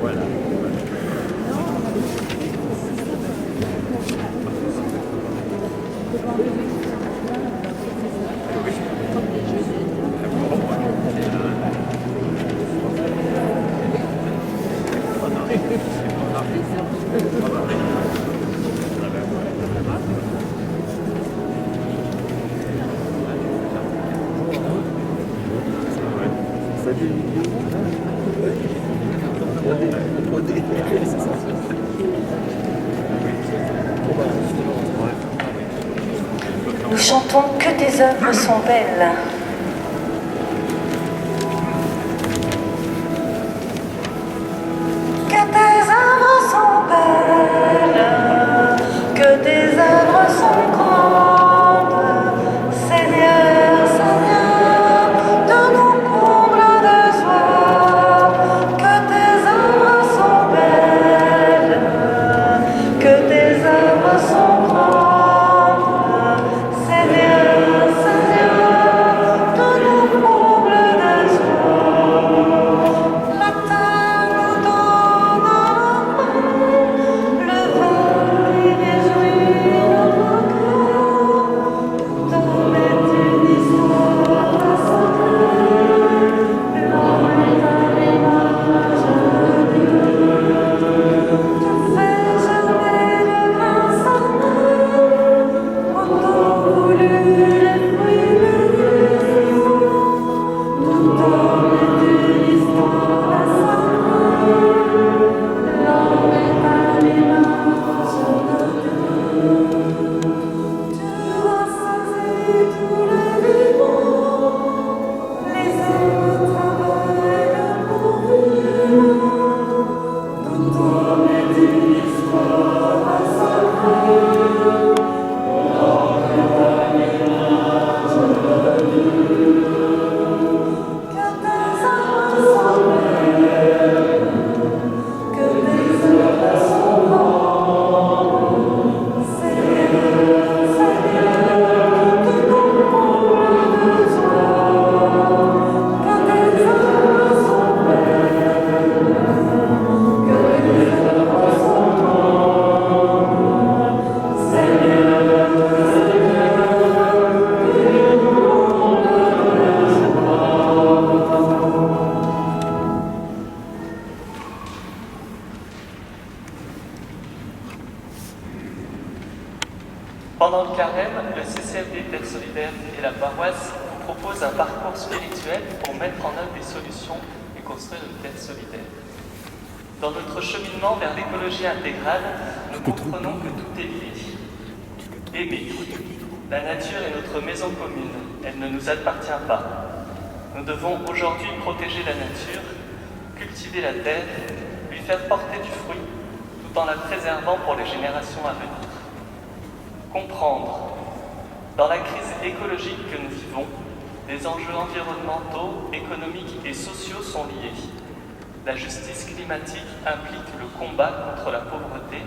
Voilà. Nous chantons que tes œuvres sont belles. Que tes œuvres sont belles, que tes œuvres sont grandes, Seigneur, Seigneur, de nos combles de joie. Que tes œuvres sont belles, que tes œuvres sont grandes, Seigneur, Seigneur, de nos combles de joie. La terre nous donne la paix, le vent qui réjouit notre cœur. Ton est une histoire à sacrée, l'homme est à l'image de Dieu. Tu fais germer le grain cerné, au temps voulu les fruits bénissent. Tout homme est une histoire à sacrée, l'homme est à l'image de Dieu. Tu rassasies tous les vivants, les hommes travaillent pour vivre. Tout homme est une histoire à sacrée, l'homme est à l'image de Dieu. Que tes œuvres sont belles, que tes œuvres sont grandes, Seigneur, Seigneur, de nos combles de joie. Que tes œuvres sont belles, que tes œuvres sont grandes, Seigneur, Seigneur, de nos combles de joie. Pendant le carême, le CCFD Terre Solidaire et la paroisse vous proposent un parcours spirituel pour mettre en œuvre des solutions et construire une terre solidaire. Dans notre cheminement vers l'écologie intégrale, nous comprenons que tout est lié. Aimer. La nature est notre maison commune, elle ne nous appartient pas. Nous devons aujourd'hui protéger la nature, cultiver la terre, lui faire porter du fruit, tout en la préservant pour les générations à venir. Comprendre. Dans la crise écologique que nous vivons, les enjeux environnementaux, économiques et sociaux sont liés. La justice climatique implique le combat contre la pauvreté,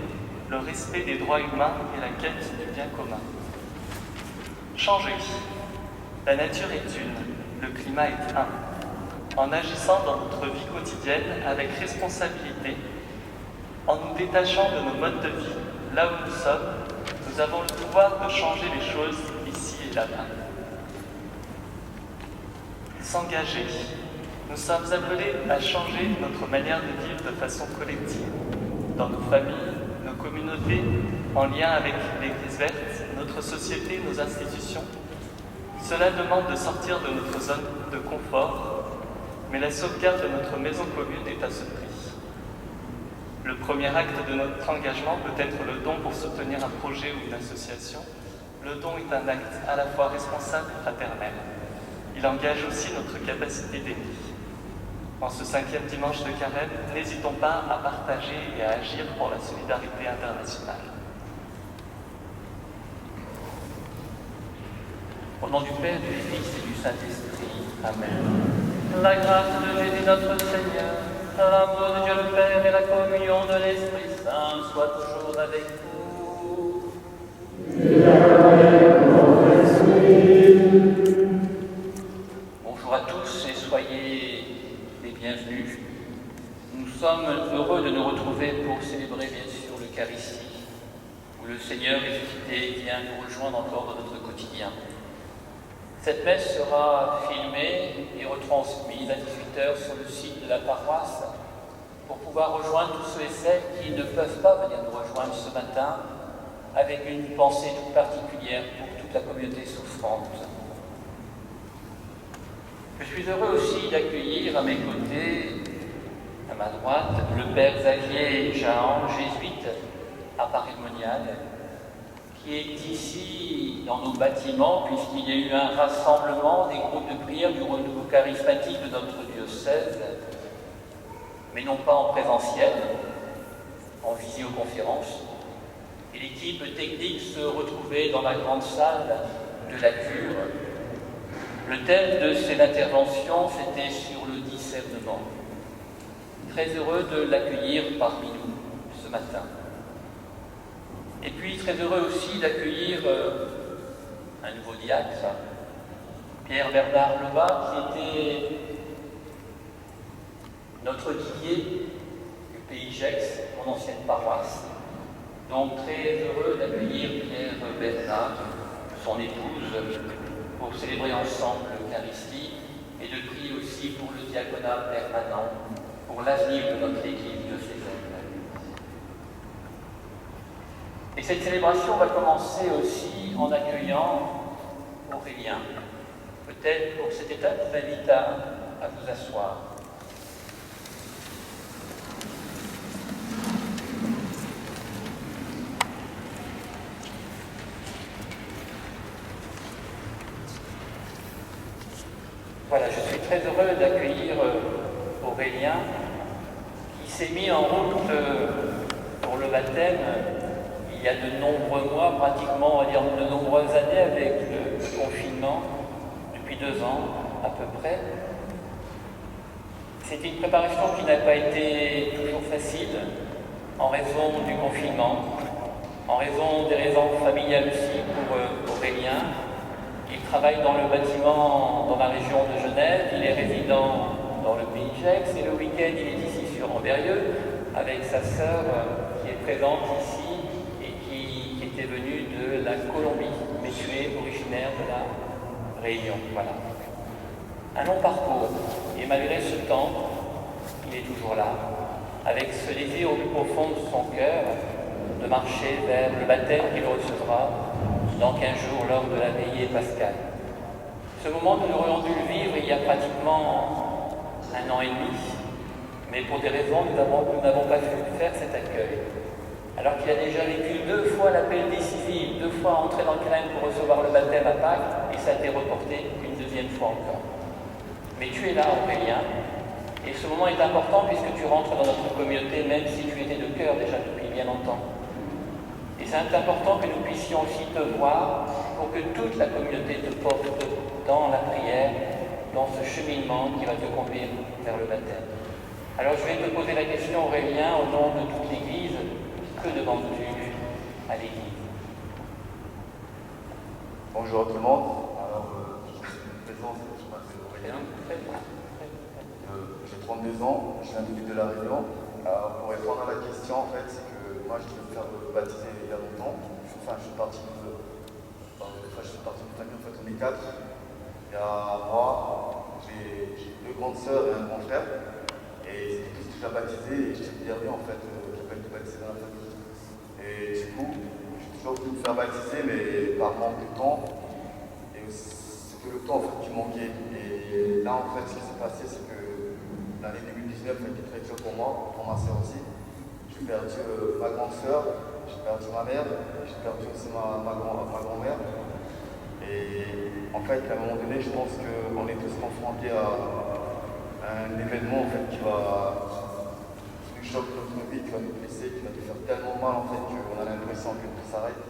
le respect des droits humains et la quête du bien commun. Changer. La nature est une, le climat est un. En agissant dans notre vie quotidienne avec responsabilité, en nous détachant de nos modes de vie là où nous sommes, nous avons le pouvoir de changer les choses ici et là-bas. S'engager. Nous sommes appelés à changer notre manière de vivre de façon collective, dans nos familles, nos communautés, en lien avec l'Église verte, notre société, nos institutions. Cela demande de sortir de notre zone de confort, mais la sauvegarde de notre maison commune est à ce prix. Le premier acte de notre engagement peut être le don pour soutenir un projet ou une association. Le don est un acte à la fois responsable et fraternel. Il engage aussi notre capacité d'aimer. En ce 5e dimanche de carême, n'hésitons pas à partager et à agir pour la solidarité internationale. Au nom du Père, du Fils et du Saint-Esprit. Amen. La grâce de Jésus notre Seigneur, l'amour de Dieu le Père et la communion de l'Esprit Saint soient toujours avec vous. Et avec votre esprit. Seigneur ressuscité vient nous rejoindre encore dans notre quotidien. Cette messe sera filmée et retransmise à 18h sur le site de la paroisse pour pouvoir rejoindre tous ceux et celles qui ne peuvent pas venir nous rejoindre ce matin, avec une pensée toute particulière pour toute la communauté souffrante. Je suis heureux aussi d'accueillir à mes côtés, à ma droite, le Père Xavier Jahan, jésuite à Paris-Monial, qui est ici dans nos bâtiments, puisqu'il y a eu un rassemblement des groupes de prière du renouveau charismatique de notre diocèse, mais non pas en présentiel, en visioconférence. Et l'équipe technique se retrouvait dans la grande salle de la cure. Le thème de cette intervention, c'était sur le discernement. Très heureux de l'accueillir parmi nous ce matin. Et puis très heureux aussi d'accueillir un nouveau diacre, Pierre-Bernard Lebas, qui était notre guillier du pays Gex, mon ancienne paroisse. Donc très heureux d'accueillir Pierre-Bernard, son épouse, pour célébrer ensemble l'Eucharistie et de prier aussi pour le diaconat permanent, pour l'avenir de notre Église diocésaine. Et cette célébration va commencer aussi en accueillant Aurélien. Peut-être pour cette étape, je vous invite à vous asseoir. Voilà, je suis très heureux d'accueillir Aurélien, qui s'est mis en route pour le baptême il y a de nombreux mois, pratiquement, on va dire de nombreuses années avec le confinement, depuis 2 ans à peu près. C'était une préparation qui n'a pas été toujours facile, en raison du confinement, en raison des raisons familiales aussi pour Aurélien. Il travaille dans le bâtiment dans la région de Genève, il est résident dans le pays Gex, et le week-end il est ici sur Ambérieux avec sa sœur qui est présente ici et qui était venue de la Colombie, mais tu es originaire de la Réunion. Voilà. Un long parcours, et malgré ce temps, il est toujours là, avec ce désir au plus profond de son cœur de marcher vers le baptême qu'il recevra dans 15 jours lors de la veillée pascale. Ce moment, nous aurions dû le vivre il y a pratiquement 1 an et demi, mais pour des raisons, nous n'avons pas pu faire cet accueil. Alors qu'il a déjà vécu 2 fois l'appel décisif, 2 fois entré dans le carême pour recevoir le baptême à Pâques, et ça a été reporté une 2e fois encore. Mais tu es là, Aurélien, et ce moment est important puisque tu rentres dans notre communauté, même si tu étais de cœur déjà depuis bien longtemps. Et c'est important que nous puissions aussi te voir pour que toute la communauté te porte dans la prière, dans ce cheminement qui va te conduire vers le baptême. Alors je vais te poser la question, Aurélien, au nom de toute l'Église, que demandes-tu à l'Église? Bonjour à tout le monde. Alors, je me présente, je m'appelle Aurélien. J'ai 32 ans, je viens de l'île de la Réunion. Alors, pour répondre à la question, en fait, c'est que moi, je devais me faire baptiser il y a longtemps. Enfin, je suis parti d'une famille, en fait, on est 4. Il y a moi, j'ai 2 grandes sœurs et un grand frère. Et c'était tous déjà baptisés, et j'étais le dernier, en fait, qui n'a pas été baptisé dans la famille. Et du coup, j'ai toujours voulu me faire baptiser, mais par manque de temps. Et c'était le temps, en fait, qui manquait. Et là, en fait, ce qui s'est passé, c'est que l'année 2019 a été très dure pour moi, pour ma sœur aussi. J'ai perdu ma grande sœur, j'ai perdu ma mère, j'ai perdu aussi ma grand-mère. Et en fait, à un moment donné, je pense qu'on est tous confrontés à un événement en fait, qui nous choque notre vie, qui va nous blesser, qui va nous faire tellement mal en fait, qu'on a l'impression que tout s'arrête,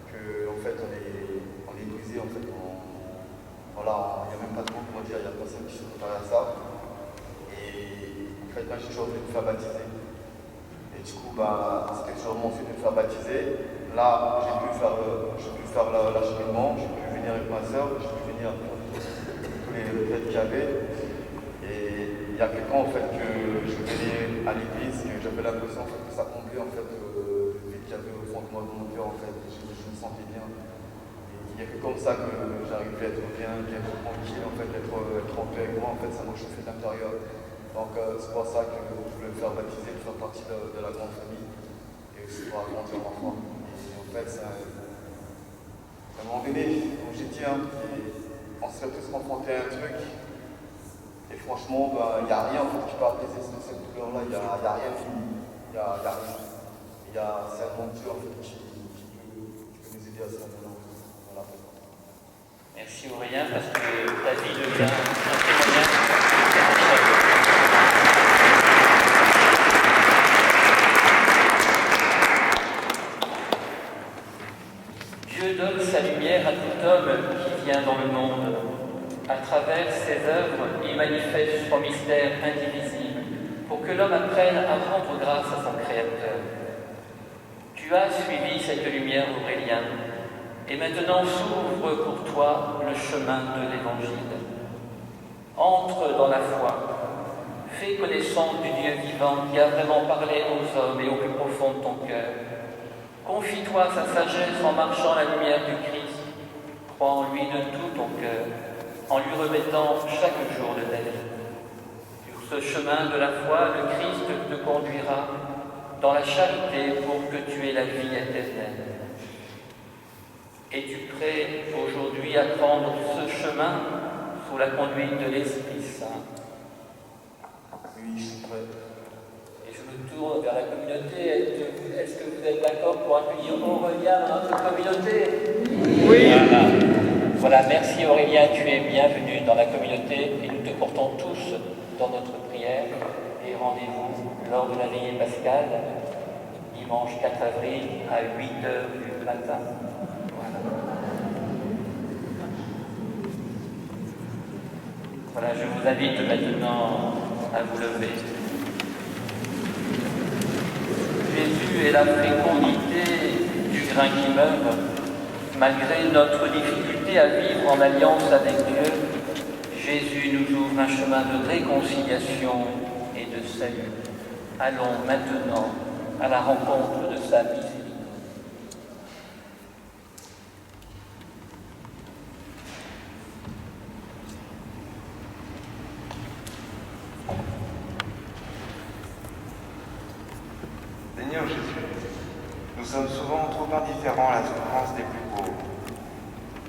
qu'en fait, on est brisé. En fait, voilà, il n'y a même pas de mots pour dire, il n'y a personne qui se prépare à ça. Et en fait, moi j'ai toujours voulu me faire baptiser. Et du coup, c'était toujours mon fait de me faire baptiser. Là, j'ai pu faire l'acheminement, j'ai pu venir avec ma soeur, j'ai pu venir pour tous les fêtes qu'il y avait. Et il y a quelqu'un en fait que je venais à l'église, que j'avais l'impression en fait, que ça comblait en fait, le vide qu'il y avait au fond de moi, dans mon cœur, en fait. Je me sentais bien. Et il n'y a que comme ça que j'arrivais à être bien, être tranquille, en fait, être en paix avec moi. En fait, ça m'a chauffé de l'intérieur. Donc c'est pour ça que je voulais me faire baptiser, me faire partie de la grande famille. Et aussi pour agrandir ma foi. Et en fait, ça m'a donné, comme j'ai dit, hein, on serait tous confrontés à un truc. Et franchement, il n'y a rien en fait, qui peut apaiser cette douleur-là. Il n'y a rien il y a rien. Il y a seulement Dieu en fait, qui peut nous aider à ce moment-là. Voilà. Merci Aurélien, parce que ta vie devient un témoignage. Dieu donne sa lumière à tout homme qui vient dans le monde. À travers ses œuvres, il manifeste son mystère indivisible pour que l'homme apprenne à rendre grâce à son Créateur. Tu as suivi cette lumière, Aurélien, et maintenant s'ouvre pour toi le chemin de l'Évangile. Entre dans la foi, fais connaissance du Dieu vivant qui a vraiment parlé aux hommes et au plus profond de ton cœur. Confie-toi sa sagesse en marchant à la lumière du Christ. Crois en lui de tout ton cœur, en lui remettant chaque jour de ta vie. Sur ce chemin de la foi, le Christ te conduira dans la charité pour que tu aies la vie éternelle. Es-tu prêt aujourd'hui à prendre ce chemin sous la conduite de l'Esprit Saint? Oui, je suis prêt. Et je me tourne vers la communauté. Est-ce que vous êtes d'accord pour accueillir Aurélien dans notre communauté? Oui. Voilà, merci Aurélien, tu es bienvenu dans la communauté et nous te portons tous dans notre prière. Et rendez-vous lors de la veillée pascale, dimanche 4 avril à 8h du matin. Voilà, je vous invite maintenant à vous lever. Jésus est la fécondité du grain qui meurt. Malgré notre difficulté à vivre en alliance avec Dieu, Jésus nous ouvre un chemin de réconciliation et de salut. Allons maintenant à la rencontre de sa miséricorde. Seigneur Jésus, nous sommes souvent trop indifférents à la souffrance des plus pauvres.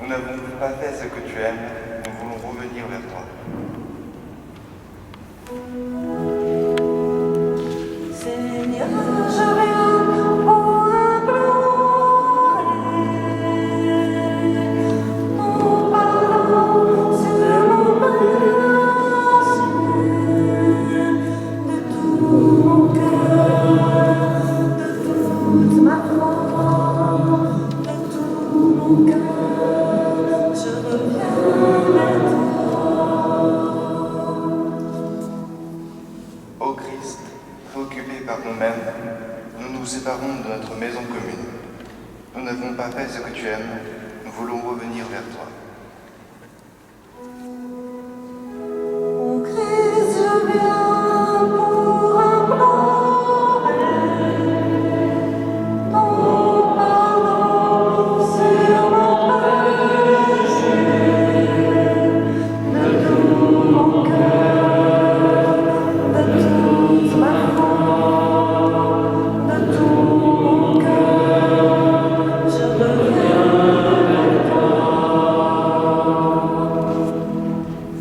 Nous n'avons pas fait ce que tu aimes, nous voulons revenir vers toi. Seigneur, je viens pour implorer ton pardon sur mon péché, de tout mon cœur, de toute ma foi, de tout mon cœur, je reviens vers toi. Ô Christ, préoccupés par nous-mêmes, nous nous séparons de notre maison commune. Nous n'avons pas fait ce que tu aimes, nous voulons revenir vers toi. Ô Christ, je viens pour implorer ton pardon sur mon péché, de tout mon cœur, de toute ma foi, de tout mon cœur, je reviens vers toi.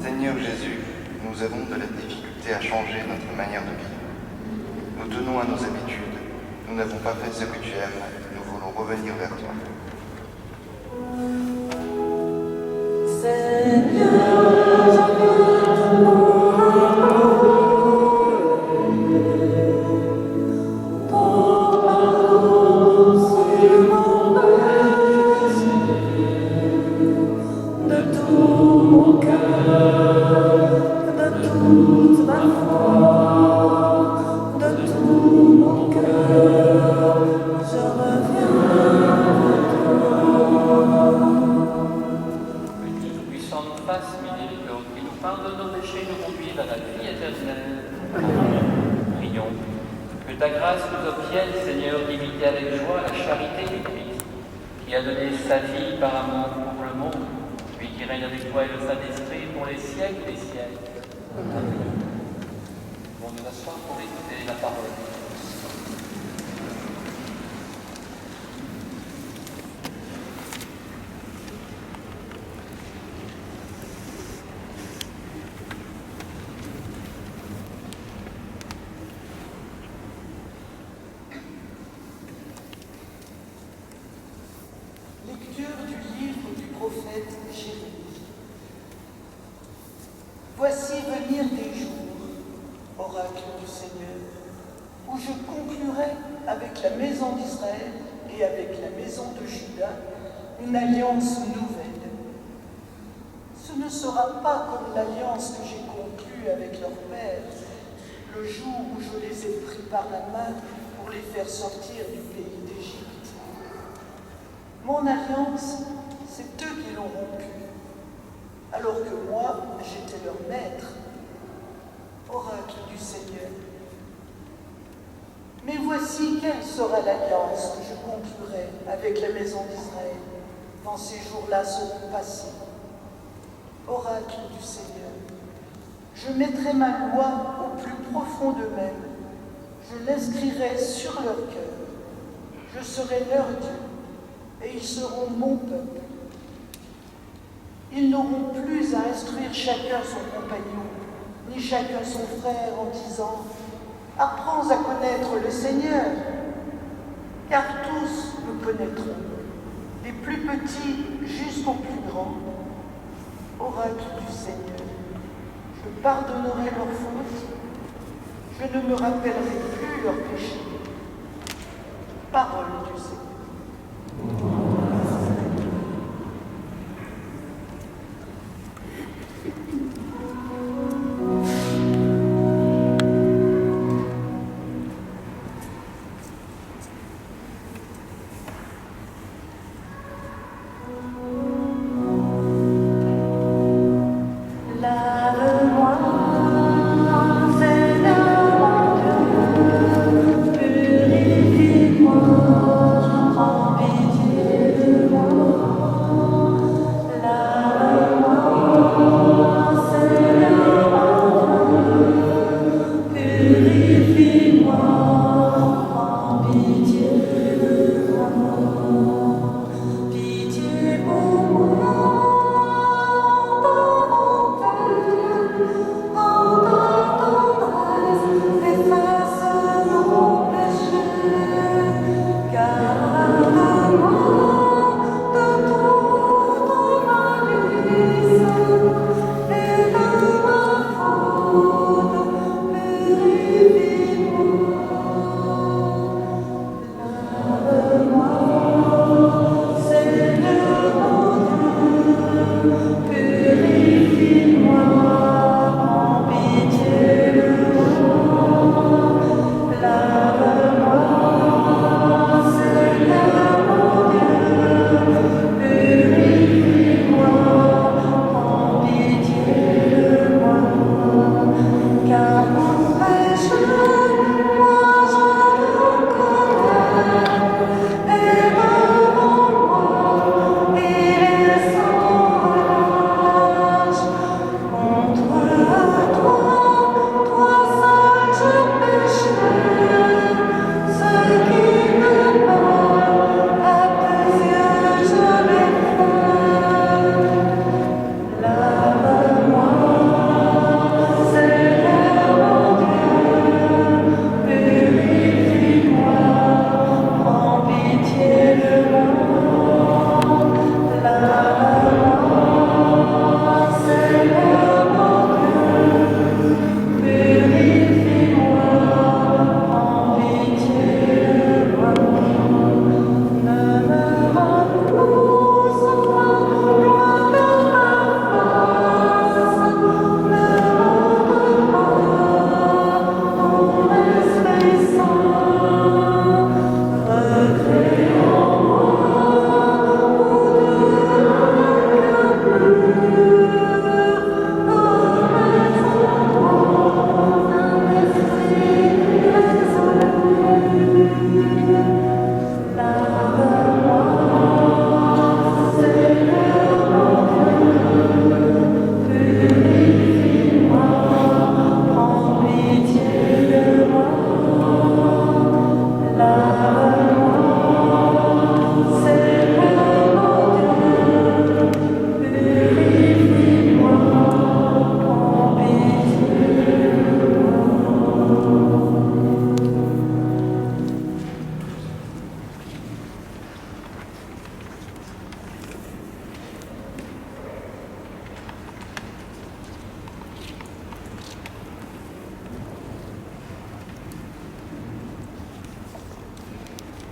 Seigneur Jésus, nous avons de la difficulté à changer notre manière de vivre. Nous tenons à nos habitudes, nous n'avons pas fait ce que tu aimes, nous voulons revenir vers toi. Seigneur, je viens pour implorer ton pardon sur mon péché, de tout mon cœur, de toute ma foi, de tout mon cœur, je reviens vers toi. Que Dieu Tout-Puissant nous fasse miséricorde, qui nous pardonne nos péchés, nous conduise à la vie éternelle. Prions. Que ta grâce nous obtienne, Seigneur, d'imiter avec joie la charité du Christ, qui a donné sa vie par amour pour le monde, lui qui règne avec toi et le Saint-Esprit pour les siècles des siècles. Amen. Bon, nous asseoir pour écouter la parole. Lecture du livre du prophète Jérémie. Voici venir des jours, oracle du Seigneur, où je conclurai avec la maison d'Israël et avec la maison de Juda une alliance nouvelle. Ce ne sera pas comme l'alliance que j'ai conclue avec leur père, le jour où je les ai pris par la main pour les faire sortir du pays d'Égypte. Mon alliance, c'est eux qui l'ont rompue, alors que moi, j'étais leur maître, oracle du Seigneur. Mais voici quelle sera l'alliance que je conclurai avec la maison d'Israël quand ces jours-là seront passés. Oracle du Seigneur, je mettrai ma loi au plus profond d'eux-mêmes, je l'inscrirai sur leur cœur, je serai leur Dieu, et ils seront mon peuple. Ils n'auront plus à instruire chacun son compagnon, ni chacun son frère en disant « Apprends à connaître le Seigneur », car tous me connaîtront, des plus petits jusqu'aux plus grands. Oracle du Seigneur, je pardonnerai leurs fautes, je ne me rappellerai plus leurs péchés. Parole du Seigneur. Lave-moi, Seigneur mon Dieu, purifie-moi.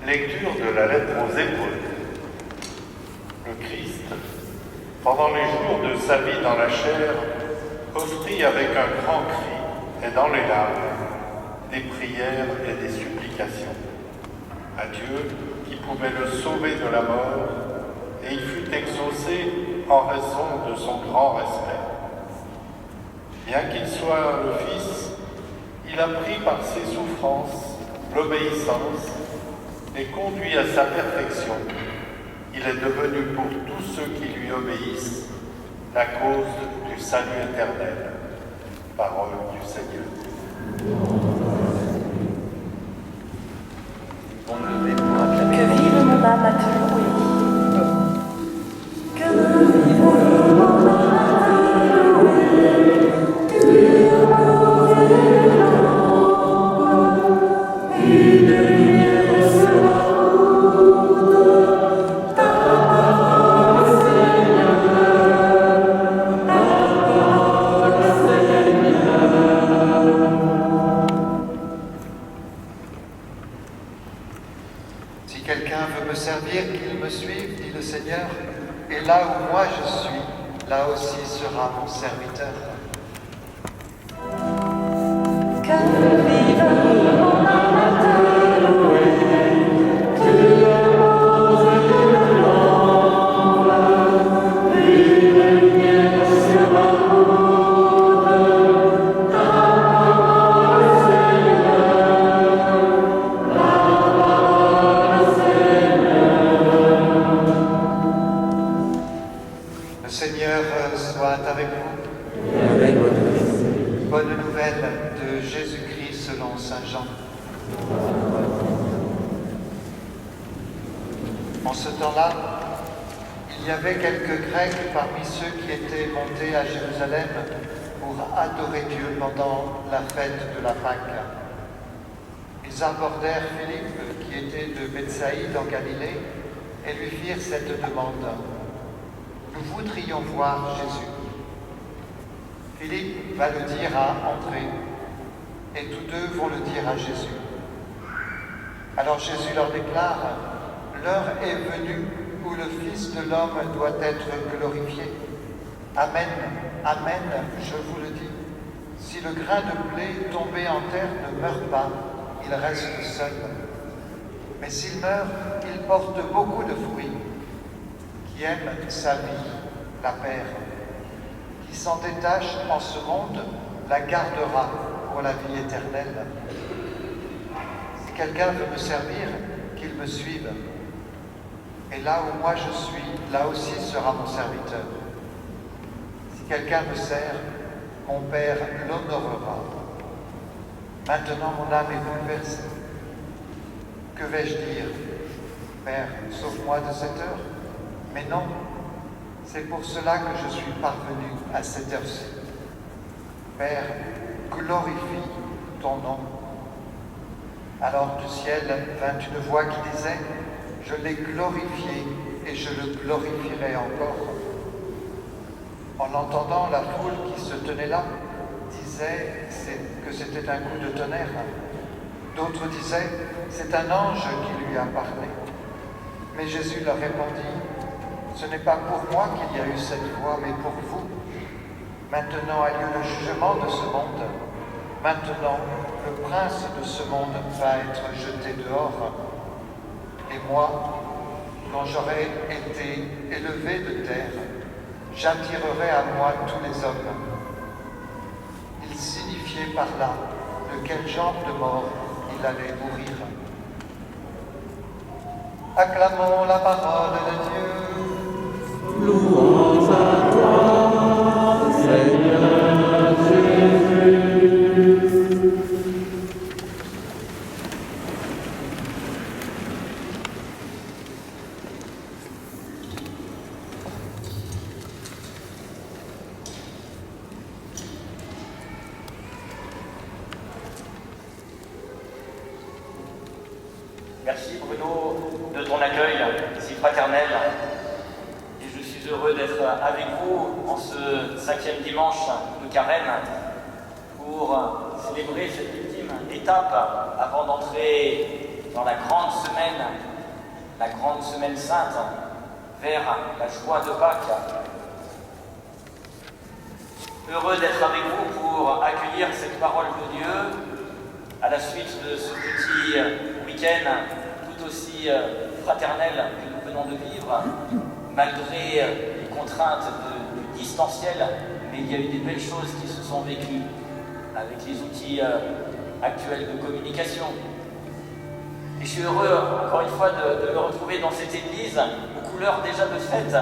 Lecture de la lettre aux Hébreux. Le Christ, pendant les jours de sa vie dans la chair, offrit avec un grand cri et dans les larmes des prières et des supplications à Dieu qui pouvait le sauver de la mort, et il fut exaucé en raison de son grand respect. Bien qu'il soit le Fils, il a pris par ses souffrances l'obéissance et conduit à sa perfection. Il est devenu pour tous ceux qui lui obéissent la cause du salut éternel. Parole du Seigneur. On le met pour acclamer. Que vive mon âme à te louer. Que vive mon âme à te louer. Tu m'as et de lumière sur la route. Ta parole, Seigneur. Ta parole, Seigneur. Si quelqu'un veut me servir, qu'il me suive, dit le Seigneur, et là où moi je suis, là aussi sera mon serviteur. Que vive mon âme à te louer. Tu m'as et de lumière sur la route. Ta parole, Seigneur. Ta parole, Seigneur. Le Seigneur soit avec vous. Et avec votre esprit. Bonne nouvelle de Jésus-Christ selon saint Jean. En ce temps-là, il y avait quelques Grecs parmi ceux qui étaient montés à Jérusalem pour adorer Dieu pendant la fête de la Pâque. Ils abordèrent Philippe, qui était de Bethsaïde en Galilée, et lui firent cette demande. Nous voudrions voir Jésus. Philippe va le dire à André, et tous deux vont le dire à Jésus. Alors Jésus leur déclare, « L'heure est venue où le Fils de l'homme doit être glorifié. Amen, amen, je vous le dis. Si le grain de blé tombé en terre ne meurt pas, il reste seul. Mais s'il meurt, il porte beaucoup de fruits. Qui aime sa vie, la perd. Qui s'en détache en ce monde, la gardera pour la vie éternelle. Si quelqu'un veut me servir, qu'il me suive. Et là où moi je suis, là aussi sera mon serviteur. Si quelqu'un me sert, mon Père l'honorera. Maintenant mon âme est bouleversée. Que vais-je dire? Père, sauve-moi de cette heure. Mais non, c'est pour cela que je suis parvenu à cette heure-ci. Père, glorifie ton nom. Alors du ciel vint une voix qui disait, « Je l'ai glorifié et je le glorifierai encore. » En entendant, la foule qui se tenait là disait que c'était un coup de tonnerre. D'autres disaient, « C'est un ange qui lui a parlé. » Mais Jésus leur répondit, « Ce n'est pas pour moi qu'il y a eu cette voix, mais pour vous. Maintenant a lieu le jugement de ce monde. Maintenant, le prince de ce monde va être jeté dehors. Et moi, quand j'aurai été élevé de terre, j'attirerai à moi tous les hommes. » Il signifiait par là de quel genre de mort il allait mourir. Acclamons la parole de Dieu. Louange à toi, Seigneur Jésus. Merci Bruno de ton accueil si fraternel. Et je suis heureux d'être avec vous en ce 5e dimanche de Carême pour célébrer cette ultime étape avant d'entrer dans la grande semaine sainte, vers la joie de Pâques. Heureux d'être avec vous pour accueillir cette parole de Dieu à la suite de ce petit week-end tout aussi fraternel que nous venons de vivre, malgré les contraintes du distanciel, mais il y a eu des belles choses qui se sont vécues avec les outils actuels de communication. Et je suis heureux, encore une fois, de me retrouver dans cette église aux couleurs déjà de fête,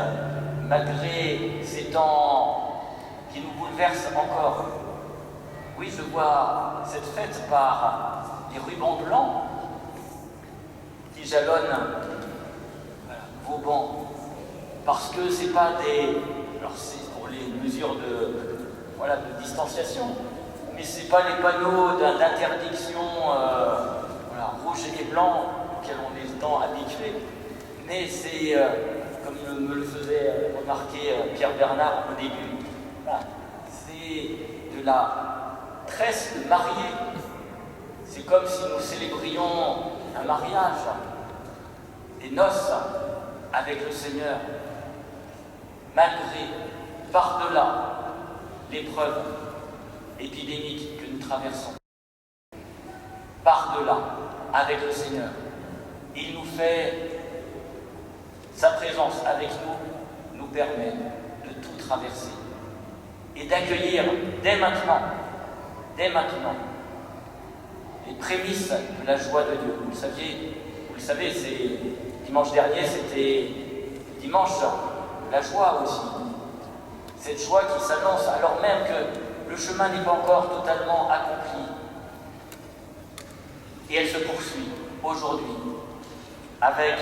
malgré ces temps qui nous bouleversent encore. Oui, je vois cette fête par des rubans blancs qui jalonnent vos bancs, parce que c'est pas des... Alors c'est pour les mesures de distanciation, mais c'est pas les panneaux d'interdiction rouge et blanc auxquels on est tant habitué, mais c'est, comme me le faisait remarquer Pierre Bernard au début, c'est de la tresse de mariée. C'est comme si nous célébrions un mariage, des noces avec le Seigneur, malgré, par-delà, l'épreuve épidémique que nous traversons. Par-delà, avec le Seigneur. Il nous fait, sa présence avec nous permet de tout traverser et d'accueillir dès maintenant, les prémices de la joie de Dieu. Vous le savez, dimanche dernier, c'était dimanche de la joie aussi. Cette joie qui s'annonce alors même que le chemin n'est pas encore totalement accompli. Et elle se poursuit aujourd'hui avec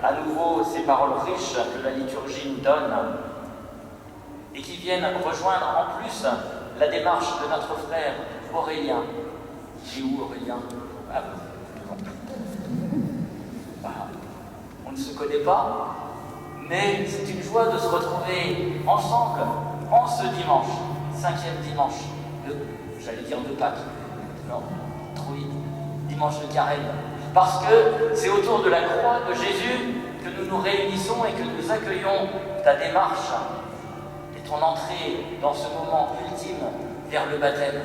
à nouveau ces paroles riches que la liturgie nous donne et qui viennent rejoindre en plus la démarche de notre frère Aurélien. Il est où Aurélien? On ne se connaît pas, mais c'est une joie de se retrouver ensemble en ce dimanche, 5e dimanche, j'allais dire de Pâques, non, trop vite, dimanche de Carême, parce que c'est autour de la croix de Jésus que nous nous réunissons et que nous accueillons ta démarche et ton entrée dans ce moment ultime vers le baptême.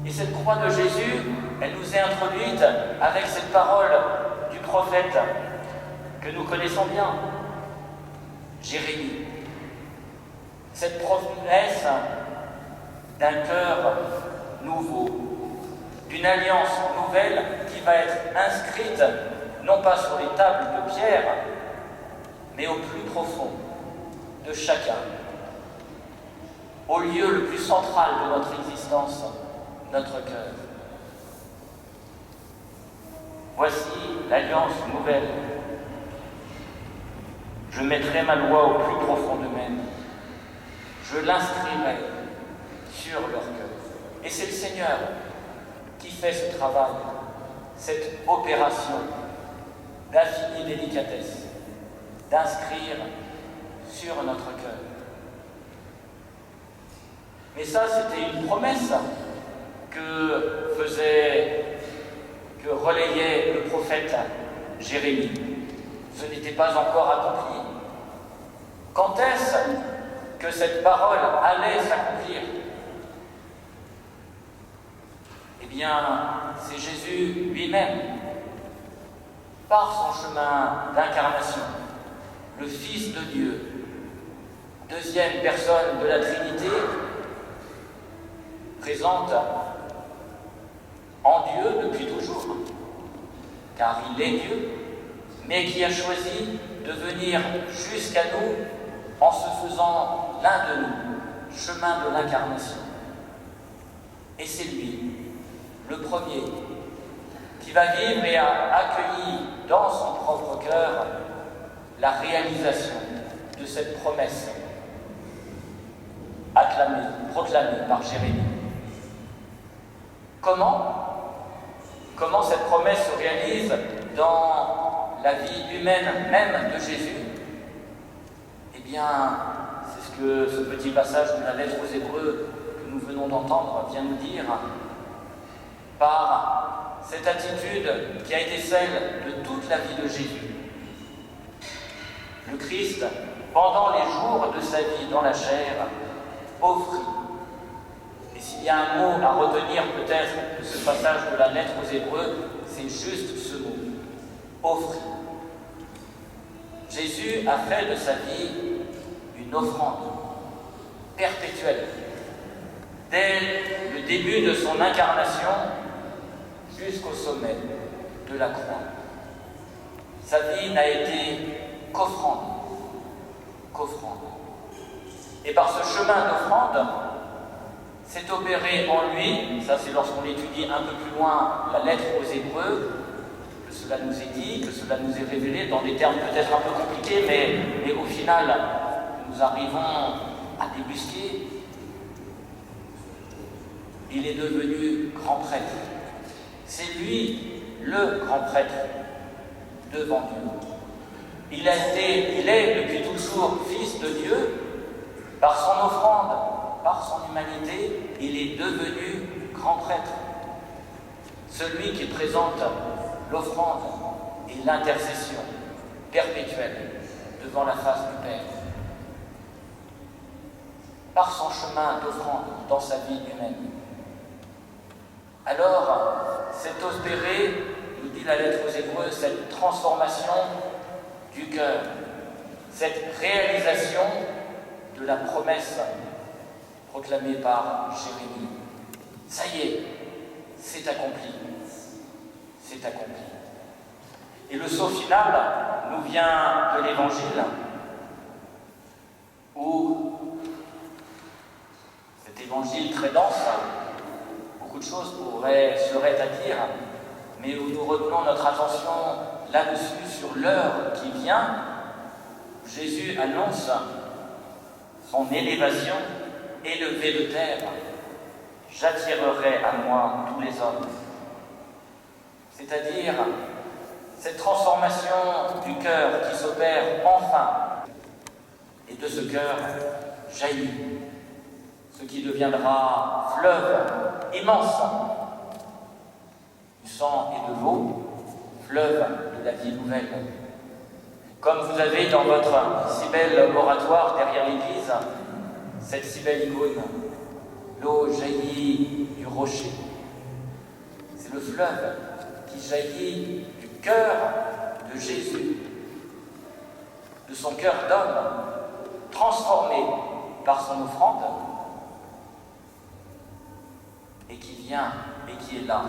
Et cette croix de Jésus, elle nous est introduite avec cette parole du prophète que nous connaissons bien, Jérémie. Cette promesse d'un cœur nouveau, d'une alliance nouvelle qui va être inscrite non pas sur les tables de pierre, mais au plus profond de chacun, au lieu le plus central de notre existence, notre cœur. Voici l'alliance nouvelle. Je mettrai ma loi au plus profond d'eux-mêmes. Je l'inscrirai sur leur cœur. Et c'est le Seigneur qui fait ce travail, cette opération d'infinie délicatesse, d'inscrire sur notre cœur. Mais ça, c'était une promesse que relayait le prophète Jérémie. Ce n'était pas encore accompli. Quand est-ce que cette parole allait s'accomplir? Eh bien, c'est Jésus lui-même, par son chemin d'incarnation, le Fils de Dieu, deuxième personne de la Trinité, présente en Dieu depuis toujours, car il est Dieu, mais qui a choisi de venir jusqu'à nous en se faisant l'un de nous, chemin de l'incarnation. Et c'est lui, le premier, qui va vivre et a accueilli dans son propre cœur la réalisation de cette promesse acclamée, proclamée par Jérémie. Comment cette promesse se réalise dans la vie humaine même de Jésus? Eh bien, c'est ce que ce petit passage de la lettre aux Hébreux que nous venons d'entendre vient nous dire, par cette attitude qui a été celle de toute la vie de Jésus. Le Christ, pendant les jours de sa vie dans la chair, offrit. Et s'il y a un mot à retenir peut-être de ce passage de la lettre aux Hébreux, c'est juste ce mot, offrit. Jésus a fait de sa vie une offrande perpétuelle. Dès le début de son incarnation jusqu'au sommet de la croix. Sa vie n'a été qu'offrande. Et par ce chemin d'offrande, s'est opéré en lui, ça c'est lorsqu'on étudie un peu plus loin la lettre aux Hébreux, que cela nous est dit, que cela nous est révélé dans des termes peut-être un peu compliqués, mais au final, nous arrivons à débusquer. Il est devenu grand prêtre. C'est lui le grand prêtre devant Dieu. Il est depuis toujours fils de Dieu. Par son offrande, par son humanité, il est devenu grand prêtre. Celui qui présente l'offrande et l'intercession perpétuelle devant la face du Père. Par son chemin d'offrande dans sa vie humaine. Alors, s'est opérée, nous dit la lettre aux Hébreux, cette transformation du cœur, cette réalisation de la promesse proclamée par Jérémie. Ça y est, c'est accompli. C'est accompli. Et le saut final nous vient de l'Évangile, où cet Évangile très dense, beaucoup de choses seraient à dire, mais où nous retenons notre attention là-dessus sur l'heure qui vient. Jésus annonce son élévation, élevé de terre. J'attirerai à moi tous les hommes. C'est-à-dire cette transformation du cœur qui s'opère enfin. Et de ce cœur jaillit ce qui deviendra fleuve immense du sang et de l'eau, fleuve de la vie nouvelle. Comme vous avez dans votre si bel oratoire derrière l'église, cette si belle icône, l'eau jaillit du rocher. C'est le fleuve qui jaillit du cœur de Jésus, de son cœur d'homme, transformé par son offrande, et qui vient et qui est là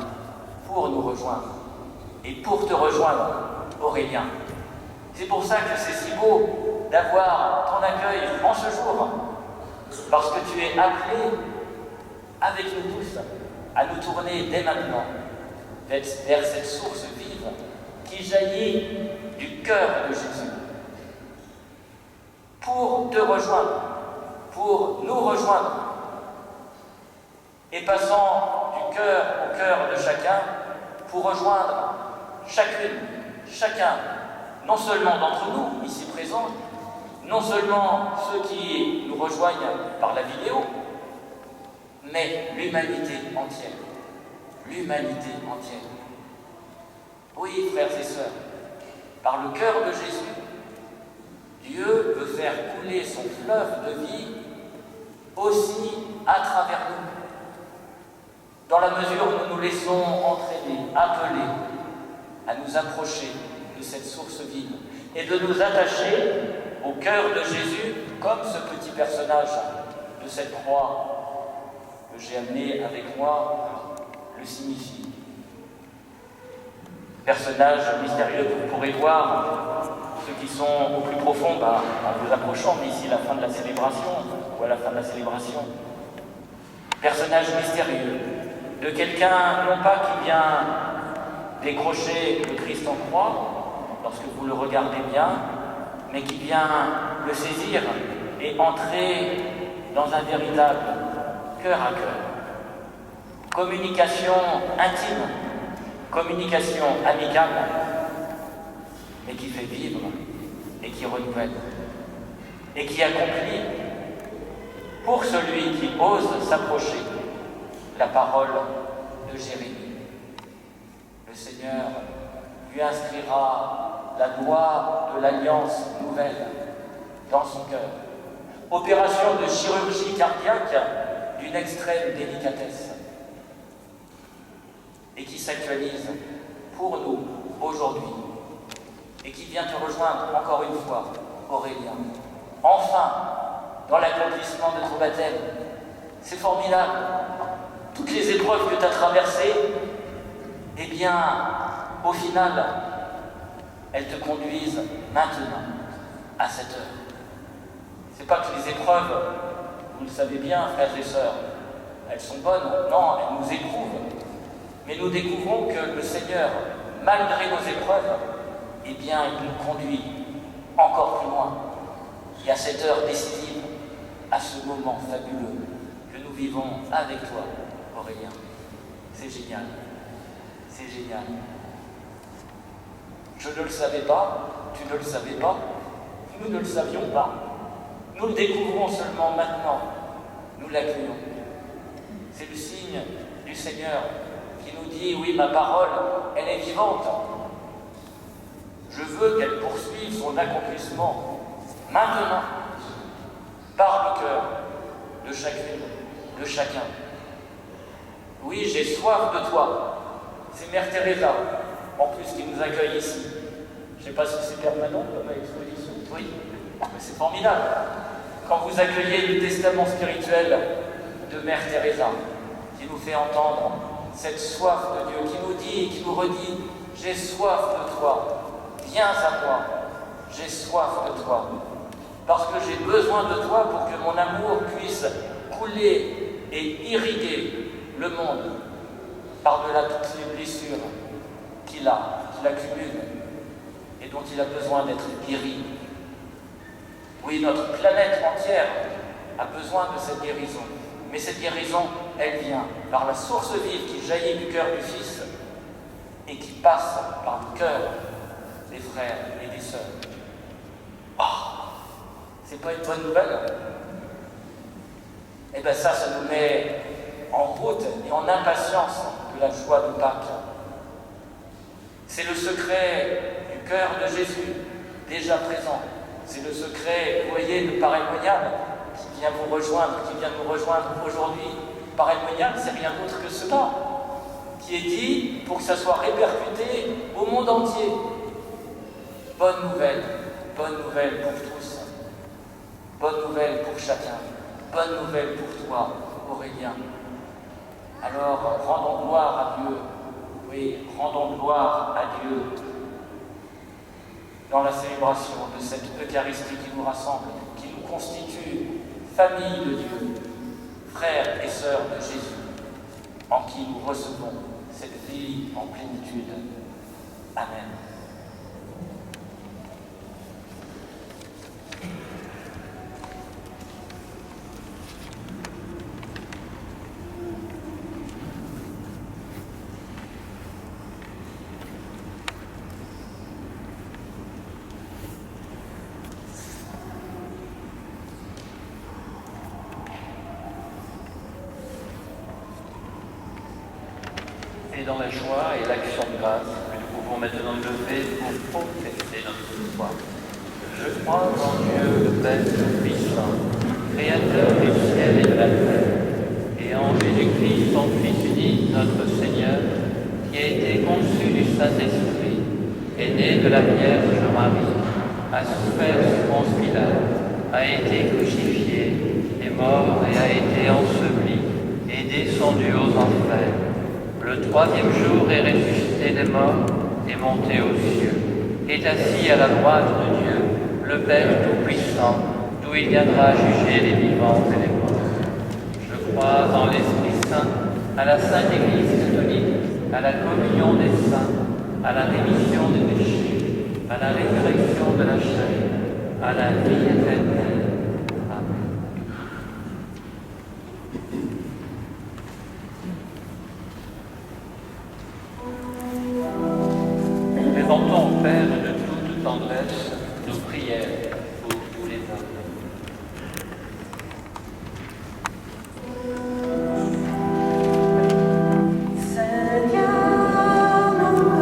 pour nous rejoindre, et pour te rejoindre, Aurélien. C'est pour ça que c'est si beau d'avoir ton accueil en ce jour, parce que tu es appelé avec nous tous à nous tourner dès maintenant vers cette source vive qui jaillit du cœur de Jésus, pour te rejoindre, pour nous rejoindre, et passant du cœur au cœur de chacun pour rejoindre chacune, chacun, non seulement d'entre nous, ici présents, non seulement ceux qui nous rejoignent par la vidéo, mais l'humanité entière. L'humanité entière. Oui, frères et sœurs, par le cœur de Jésus, Dieu veut faire couler son fleuve de vie aussi à travers nous. Dans la mesure où nous nous laissons entraîner, appeler à nous approcher de cette source vive et de nous attacher au cœur de Jésus, comme ce petit personnage de cette croix que j'ai amené avec moi le signifie. Personnage mystérieux que vous pourrez voir, ceux qui sont au plus profond, en vous approchant d'ici la fin de la célébration ou à la fin de la célébration. Personnage mystérieux de quelqu'un, non pas qui vient décrocher le Christ en croix, lorsque vous le regardez bien, mais qui vient le saisir et entrer dans un véritable cœur à cœur. Communication intime, communication amicale, mais qui fait vivre et qui renouvelle et qui accomplit pour celui qui ose s'approcher la parole de Jérémie. le Seigneur lui inscrira la loi de l'alliance nouvelle dans son cœur. Opération de chirurgie cardiaque d'une extrême délicatesse et qui s'actualise pour nous aujourd'hui et qui vient te rejoindre encore une fois, Aurélien. Enfin, dans l'accomplissement de ton baptême, c'est formidable. Toutes les épreuves que tu as traversées, eh bien, au final, elles te conduisent maintenant à cette heure. C'est pas que les épreuves, vous le savez bien, frères et sœurs, elles sont bonnes, non, elles nous éprouvent. Mais nous découvrons que le Seigneur, malgré nos épreuves, eh bien, il nous conduit encore plus loin. Et à cette heure décisive, à ce moment fabuleux que nous vivons avec toi, Aurélien. C'est génial. C'est génial. Je ne le savais pas, tu ne le savais pas, nous ne le savions pas. Nous le découvrons seulement maintenant. Nous l'accueillons. C'est le signe du Seigneur qui nous dit, oui, ma parole, elle est vivante. Je veux qu'elle poursuive son accomplissement maintenant, par le cœur de chacune, de chacun. Oui, j'ai soif de toi. C'est Mère Teresa, en plus, qui nous accueille ici. Je ne sais pas si c'est permanent comme exposition. Oui, mais c'est formidable. Quand vous accueillez le testament spirituel de Mère Teresa, qui nous fait entendre cette soif de Dieu, qui nous dit, qui nous redit, j'ai soif de toi, viens à moi, j'ai soif de toi, parce que j'ai besoin de toi pour que mon amour puisse couler et irriguer le monde par-delà toutes les blessures qu'il accumule et dont il a besoin d'être guéri. Oui, notre planète entière a besoin de cette guérison. Mais cette guérison, elle vient par la source vive qui jaillit du cœur du Fils et qui passe par le cœur des frères et des sœurs. Oh, c'est pas une bonne nouvelle? Eh bien ça nous met en route et en impatience de la joie de Pâques. C'est le secret du cœur de Jésus, déjà présent. C'est le secret, vous voyez, de Parrain Monial qui vient vous rejoindre, qui vient nous rejoindre aujourd'hui. Parrain Monial, c'est rien d'autre que cela, qui est dit pour que ça soit répercuté au monde entier. Bonne nouvelle pour tous, bonne nouvelle pour chacun, bonne nouvelle pour toi, Aurélien. Alors, rendons gloire à Dieu, oui, rendons gloire à Dieu dans la célébration de cette Eucharistie qui nous rassemble, qui nous constitue famille de Dieu, frères et sœurs de Jésus, en qui nous recevons cette vie en plénitude. Amen. Et dans la joie et l'action de grâce que nous pouvons maintenant lever pour professer notre foi. Je crois en Dieu, le Père Tout-Puissant, Créateur du ciel et de la terre, et en Jésus-Christ, son Fils unique, notre Seigneur, qui a été conçu du Saint-Esprit, est né de la Vierge Marie, a souffert sous Ponce Pilate, a été crucifié, est mort et a été enseveli, et descendu aux enfers. Le troisième jour est ressuscité des morts, est monté aux cieux, est assis à la droite de Dieu, le Père Tout-Puissant, d'où il viendra juger les vivants et les morts. Je crois en l'Esprit Saint, à la Sainte Église catholique, à la communion des saints, à la rémission des péchés, à la résurrection de la chair, à la vie éternelle. Amen. Présentons au Père de toute tendresse nos prières pour tous les hommes. Seigneur, nous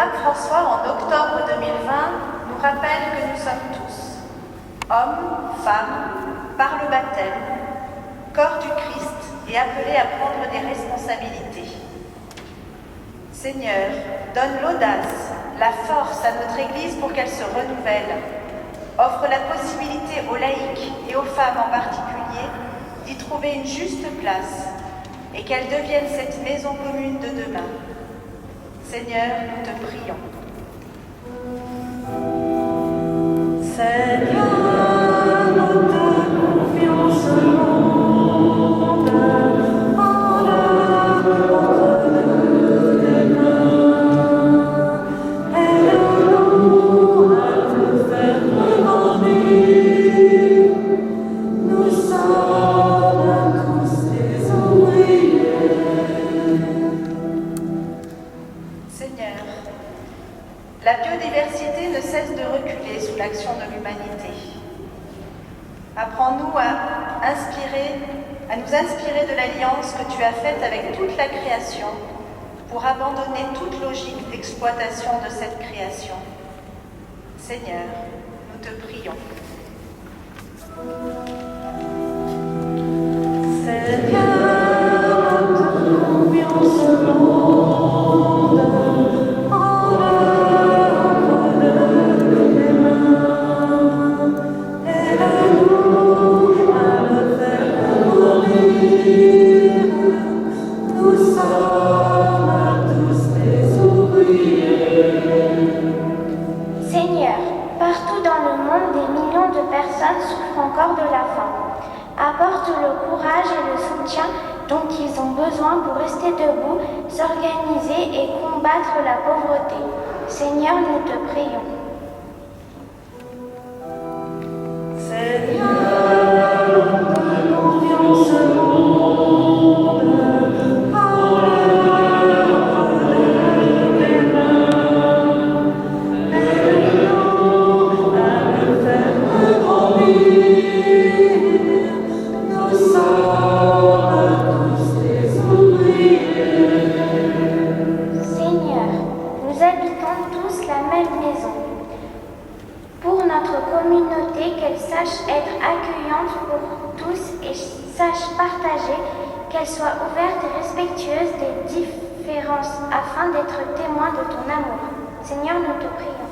pape François, en octobre 2020, nous rappelle que nous sommes tous, hommes, femmes, par le baptême, corps du Christ et appelés à prendre des responsabilités. Seigneur, donne l'audace, la force à notre Église pour qu'elle se renouvelle. Offre la possibilité aux laïcs et aux femmes en particulier d'y trouver une juste place et qu'elle devienne cette maison commune de demain. Seigneur, nous te prions. Seigneur, nous te confions ce monde, en l'œuvre de tes mains. Aide-nous à te faire grandir. Nous sommes tous des ouvriers. Seigneur, la biodiversité ne cesse de reculer sous l'action de l'humanité. Apprends-nous à nous inspirer de l'alliance que tu as faite avec toute la création pour abandonner toute logique d'exploitation de cette création. Seigneur, nous te prions. Seigneur, nous te confions ce monde, en l'œuvre de tes mains. Aide-nous à le faire grandir. Nous sommes tous des ouvriers. Seigneur, partout dans le monde, des millions de personnes souffrent encore de la faim. Apporte le courage et le soutien dont ils ont besoin pour rester debout, s'organiser et combattre la pauvreté. Seigneur, nous te prions. Seigneur, nous te confions ce monde, en l'œuvre de tes mains. Aide-nous à le faire grandir. Nous sommes tous des ouvriers. Seigneur, nous habitons tous la même maison. Pour notre communauté, qu'elle sache être accueillante pour tous et sache partager, qu'elle soit ouverte et respectueuse des différences afin d'être témoin de ton amour. Seigneur, nous te prions.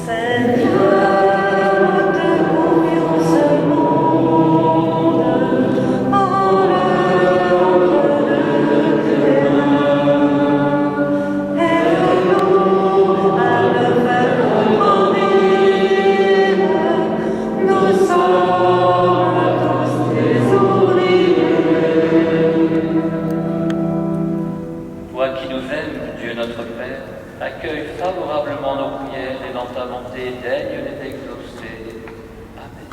Seigneur, nous te confions ce monde, en l'œuvre de tes mains. Aide-nous à le faire grandir. Nous sommes tous des ouvriers. Toi qui nous aimes, Dieu notre Père, accueille favorablement nos prières et dans ta bonté daigne les exaucer. Amen.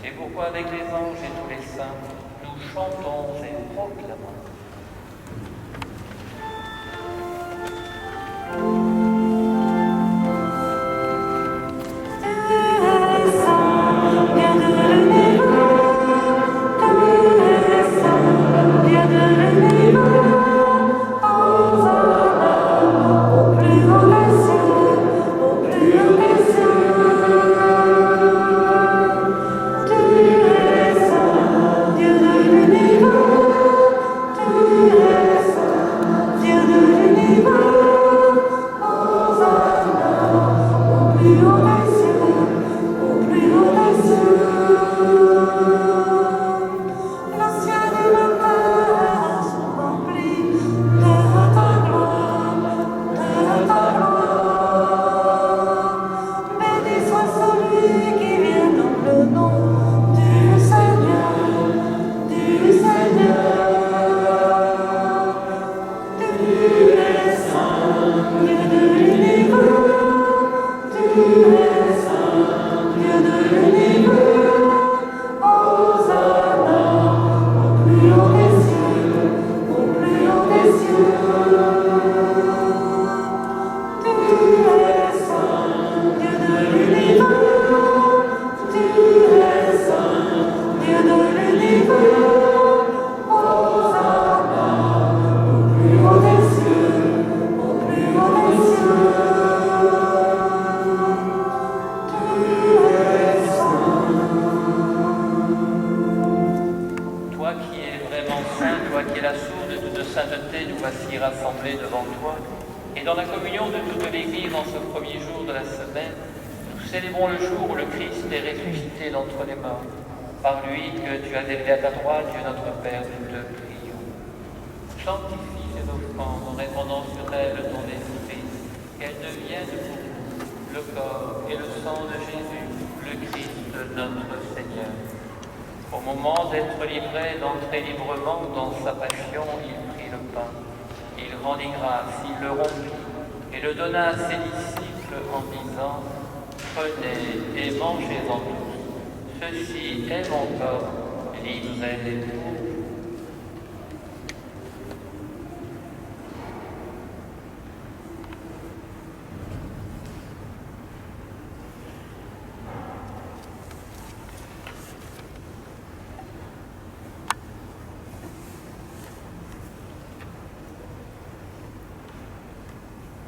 C'est pourquoi avec les anges et tous les saints, nous chantons et proclamons.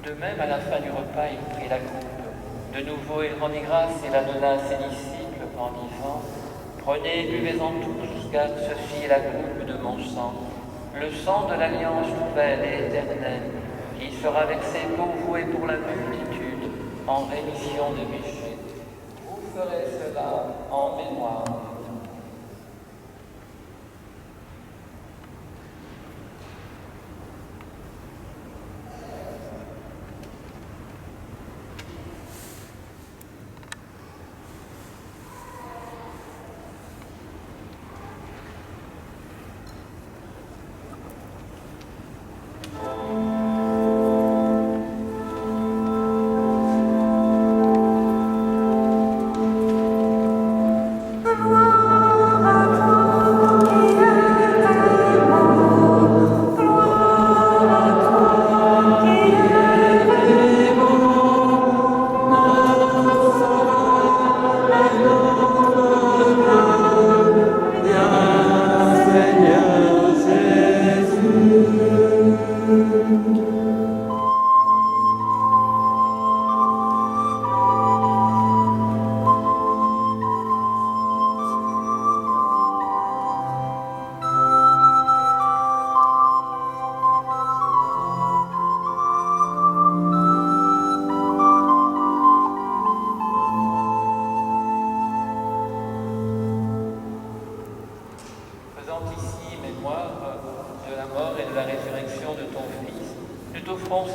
De même, à la fin du repas, il prit la coupe De nouveau, il rendit grâce et la donna à ses disciples en disant, « Prenez, buvez-en tous, car ceci est la coupe de mon sang, le sang de l'alliance nouvelle et éternelle, qui sera versé pour vous et pour la multitude en rémission des péchés. Vous ferez cela en mémoire. »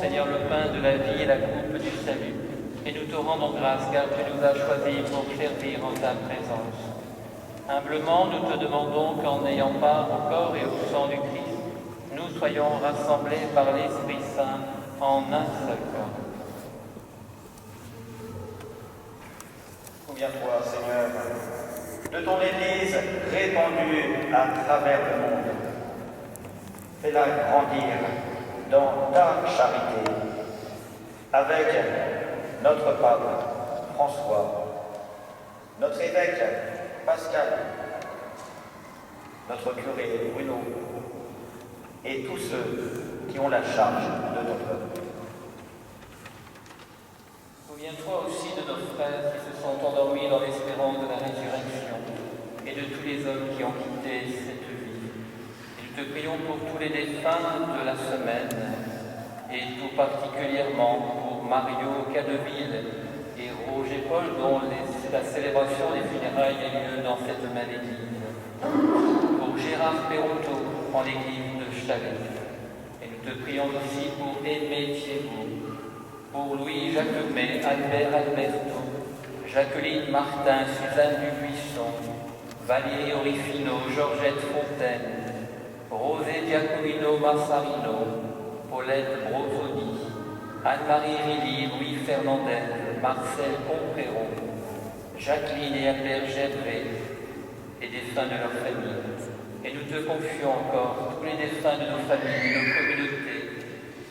Seigneur, le pain de la vie et la coupe du salut. Et nous te rendons grâce car tu nous as choisis pour servir en ta présence. Humblement, nous te demandons qu'en ayant part au corps et au sang du Christ, nous soyons rassemblés par l'Esprit Saint en un seul corps. Souviens-toi, Seigneur, de ton Église répandue à travers le monde. Fais-la grandir dans ta charité, avec notre pape François, notre évêque Pascal, notre curé Bruno, et tous ceux qui ont la charge de notre œuvre. Souviens-toi aussi de nos frères qui se sont endormis dans l'espérance de la résurrection, et de tous les hommes qui ont quitté cette vie. Et nous te prions pour tous les défunts de la semaine, et tout particulièrement pour Mario Cadeville et Roger Paul, dont la célébration des funérailles a lieu dans cette même église. Pour Gérard Perroteau, en l'église de Chalet. Et nous te prions aussi pour Aimé Thiebaud, pour Louis Jacquemet, Albert Alberto, Jacqueline Martin, Suzanne Dubuisson, Valérie Orifino, Georgette Fontaine, Rosé Giacomino Massarino, Paulette Brosoni, Anne-Marie Rilly, Louis Fernandez, Marcel Compreron, Jacqueline et Albert Gébré, et défunts de leur famille. Et nous te confions encore tous les défunts de nos familles, de nos communautés,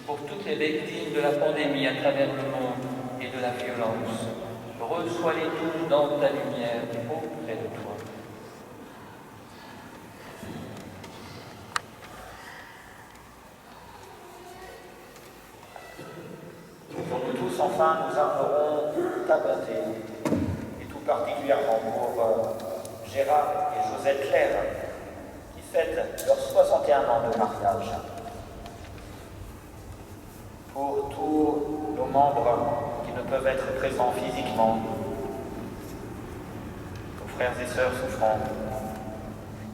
pour toutes les victimes de la pandémie à travers le monde et de la violence. Reçois-les tous dans ta lumière auprès de toi. Pour nous tous, enfin, nous implorons ta bonté, et tout particulièrement pour Gérard et Josette Claire, qui fêtent leurs 61 ans de mariage. Pour tous nos membres qui ne peuvent être présents physiquement, nos frères et sœurs souffrants,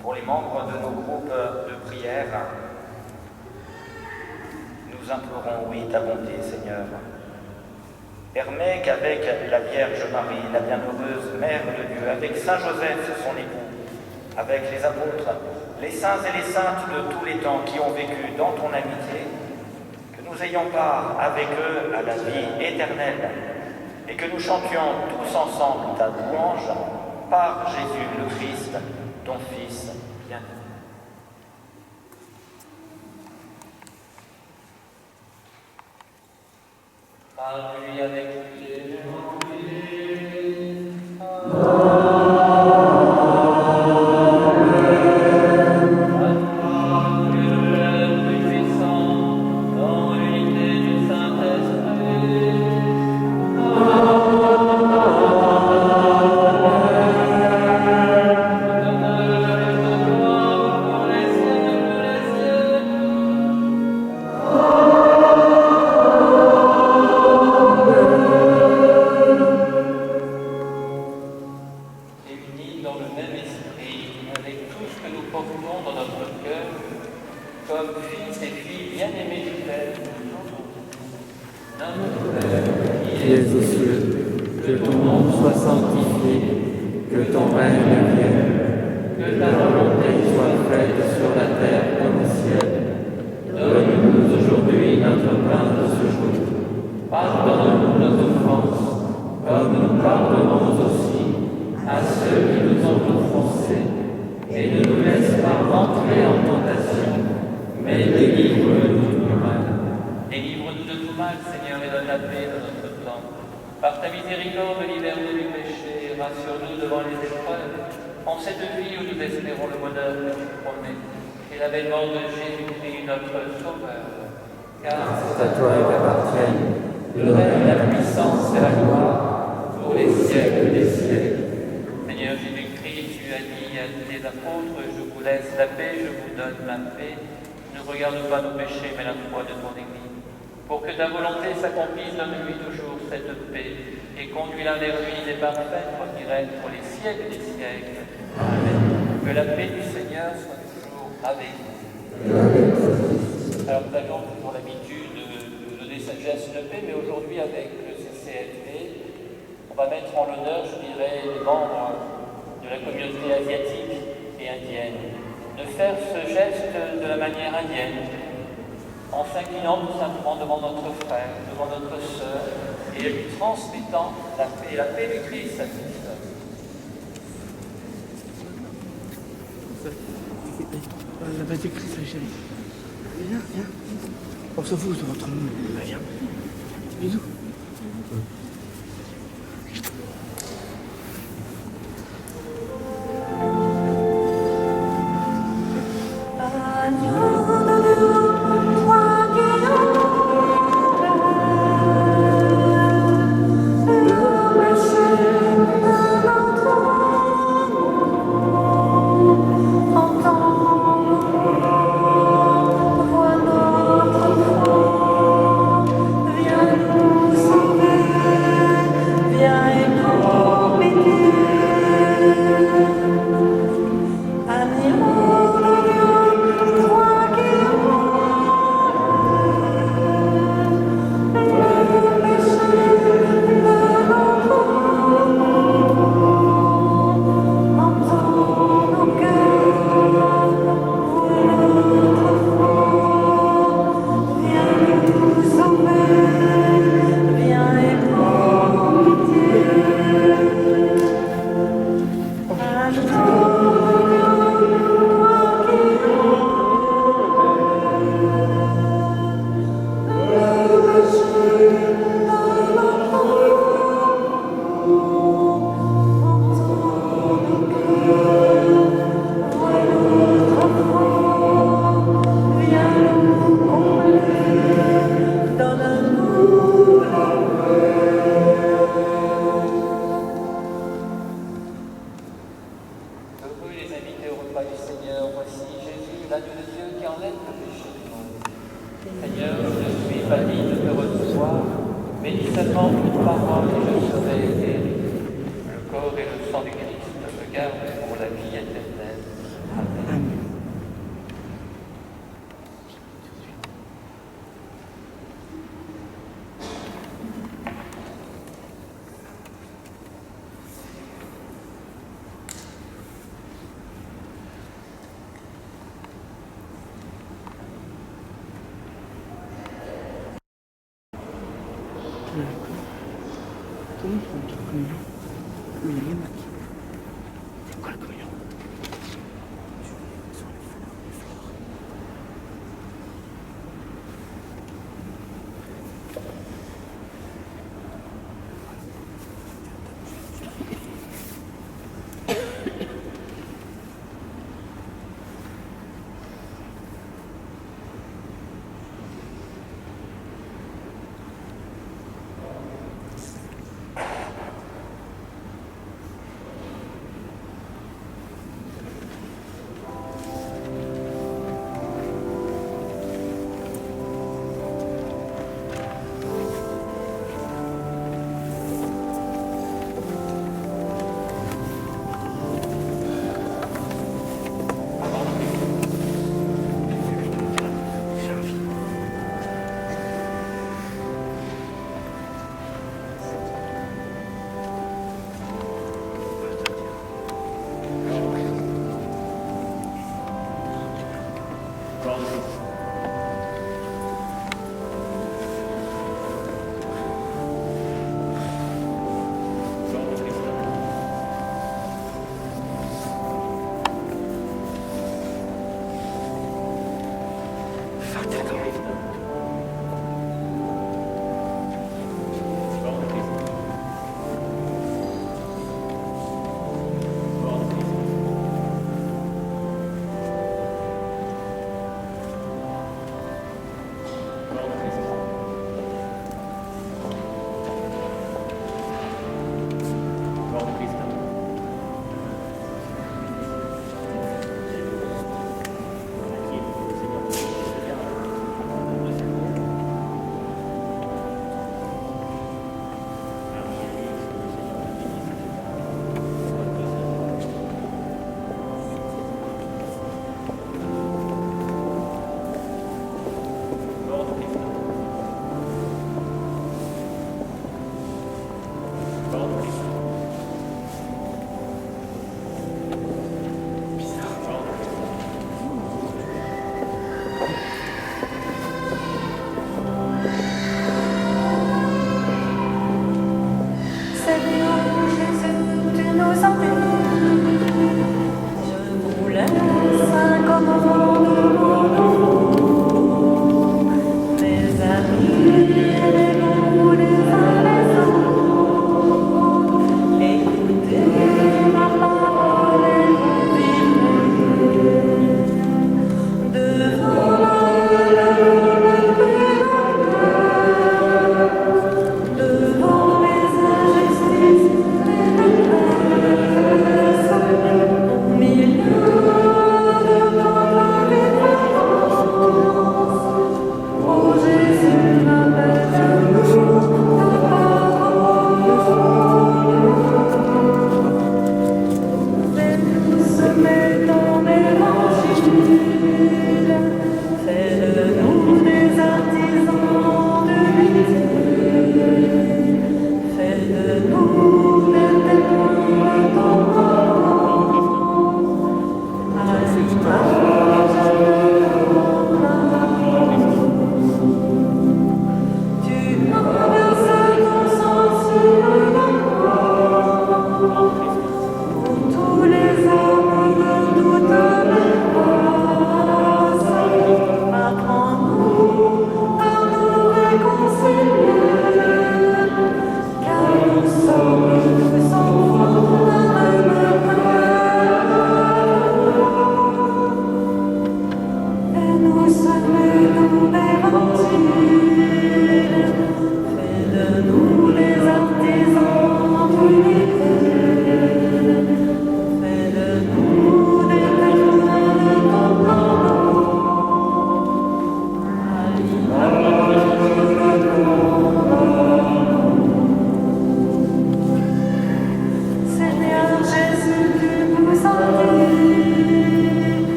pour les membres de nos groupes de prière, nous implorons, oui, ta bonté, Seigneur. Permets qu'avec la Vierge Marie, la bienheureuse Mère de Dieu, avec Saint Joseph, son époux, avec les apôtres, les saints et les saintes de tous les temps qui ont vécu dans ton amitié, que nous ayons part avec eux à la vie éternelle et que nous chantions tous ensemble ta louange par Jésus le Christ, ton Fils bien-aimé. Par lui, avec lui, et en lui. Amen. Dieu le Père tout-puissant, dans l'unité du Saint-Esprit. Amen. monde soit sanctifié, que ton règne vienne, que ta volonté soit faite sur la terre comme au ciel. Donne-nous aujourd'hui notre pain de ce jour. Pardonne-nous nos offenses, comme nous pardonnons aussi à ceux qui nous ont offensés. Et ne nous laisse pas rentrer en tentation, mais délivre-nous du mal. Délivre-nous de tout mal, Seigneur, et donne la paix dans notre temps. Par ta miséricorde, libère-nous du péché, rassure-nous devant les épreuves. En cette vie où nous espérons le bonheur que tu promets, et l'avènement de Jésus-Christ, notre Sauveur. Car C'est à toi qu'appartiennent le règne, la puissance et la gloire pour les siècles des siècles. Seigneur Jésus-Christ, tu as dit à tes apôtres, je vous laisse la paix, je vous donne ma paix. Ne regarde pas nos péchés, mais la foi de ton Église. Pour que ta volonté s'accomplisse, donne-lui toujours cette paix et conduis-la vers l'unité parfaite qui règne pour les siècles des siècles. Amen. Que la paix du Seigneur soit toujours avec vous. Alors nous avions toujours l'habitude de donner cette geste de paix, mais aujourd'hui avec le CCFP, on va mettre en l'honneur, je dirais, les membres de la communauté asiatique et indienne, de faire ce geste de la manière indienne, en s'inclinant tout simplement devant notre frère, devant notre sœur, et lui transmettant la paix du Christ à cette sœur. La base du Christ, chérie. Viens, viens. On s'en fout de votre nom. Viens. Bisous.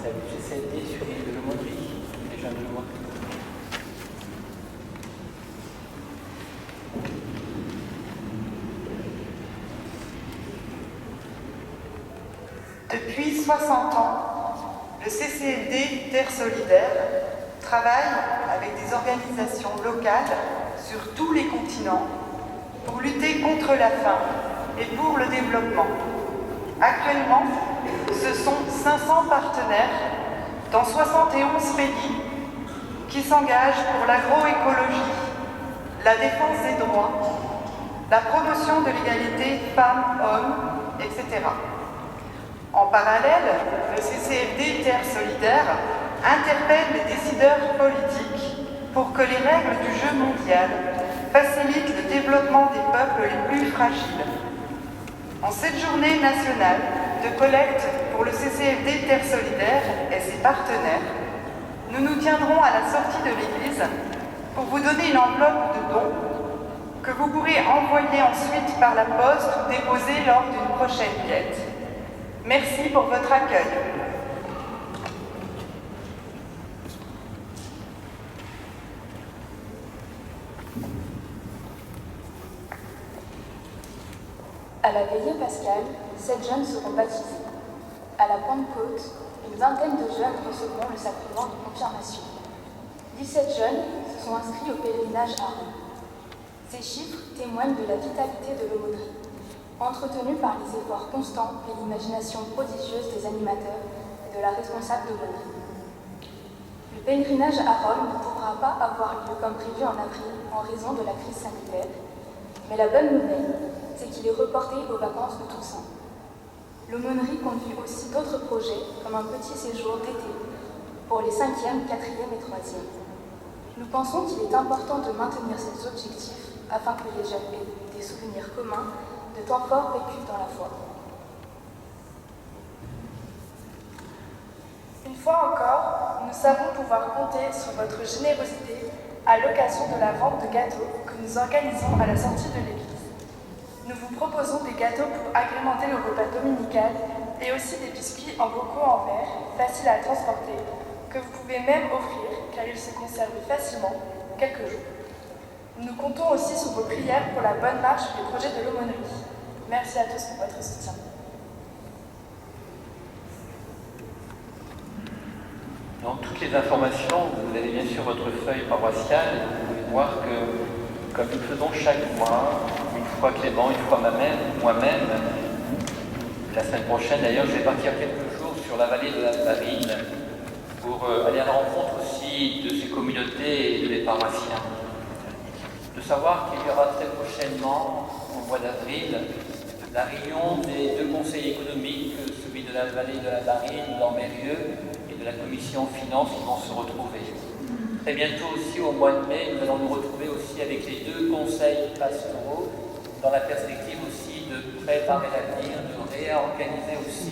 celle du CCLD sur l'île de l'Aumônerie, les jeunes de l'Aumônerie. Depuis 60 ans, le CCLD Terre Solidaire travaille avec des organisations locales sur tous les continents pour lutter contre la faim et pour le développement. Actuellement, ce sont 500 partenaires dans 71 pays qui s'engagent pour l'agroécologie, la défense des droits, la promotion de l'égalité femmes-hommes, etc. En parallèle, le CCLD Terre Solidaire interpelle les décideurs politiques pour que les règles du jeu mondial facilitent le développement des peuples les plus fragiles. En cette journée nationale de collecte pour le CCLD Terre Solidaire et ses partenaires, nous nous tiendrons à la sortie de l'église pour vous donner une enveloppe de dons que vous pourrez envoyer ensuite par la poste ou déposer lors d'une prochaine quête. Merci pour votre accueil. À la veillée pascale, 7 jeunes seront baptisés. À la Pentecôte, une vingtaine de jeunes recevront le sacrement de confirmation. 17 jeunes se sont inscrits au pèlerinage à Rome. Ces chiffres témoignent de la vitalité de l'aumônerie, entretenue par les efforts constants et l'imagination prodigieuse des animateurs et de la responsable d'aumônerie. Le pèlerinage à Rome ne pourra pas avoir lieu comme prévu en avril en raison de la crise sanitaire, mais la bonne nouvelle, c'est qu'il est reporté aux vacances de Toussaint. L'aumônerie conduit aussi d'autres projets, comme un petit séjour d'été pour les 5e, 4e et 3e. Nous pensons qu'il est important de maintenir ces objectifs afin que les jeunes aient des souvenirs communs de temps forts vécus dans la foi. Une fois encore, nous savons pouvoir compter sur votre générosité à l'occasion de la vente de gâteaux que nous organisons à la sortie de l'église. Nous vous proposons des gâteaux pour agrémenter le repas dominical et aussi des biscuits en bocaux en verre, faciles à transporter, que vous pouvez même offrir car ils se conservent facilement quelques jours. Nous comptons aussi sur vos prières pour la bonne marche des projets de l'aumônerie. Merci à tous pour votre soutien. Dans toutes les informations, vous avez bien sûr votre feuille paroissiale. Vous pouvez voir que, comme nous le faisons chaque mois, une fois Clément, une fois moi-même, la semaine prochaine d'ailleurs, je vais partir quelques jours sur la vallée de la Farine pour aller à la rencontre aussi de ces communautés et des paroissiens. De savoir qu'il y aura très prochainement, au mois d'avril, la réunion des deux conseils économiques, celui de la vallée de la Farine dans Mérieux et de la commission finances qui vont se retrouver. Très bientôt aussi, au mois de mai, nous allons nous retrouver aussi avec les deux conseils pastoraux dans la perspective aussi de préparer l'avenir, de réorganiser aussi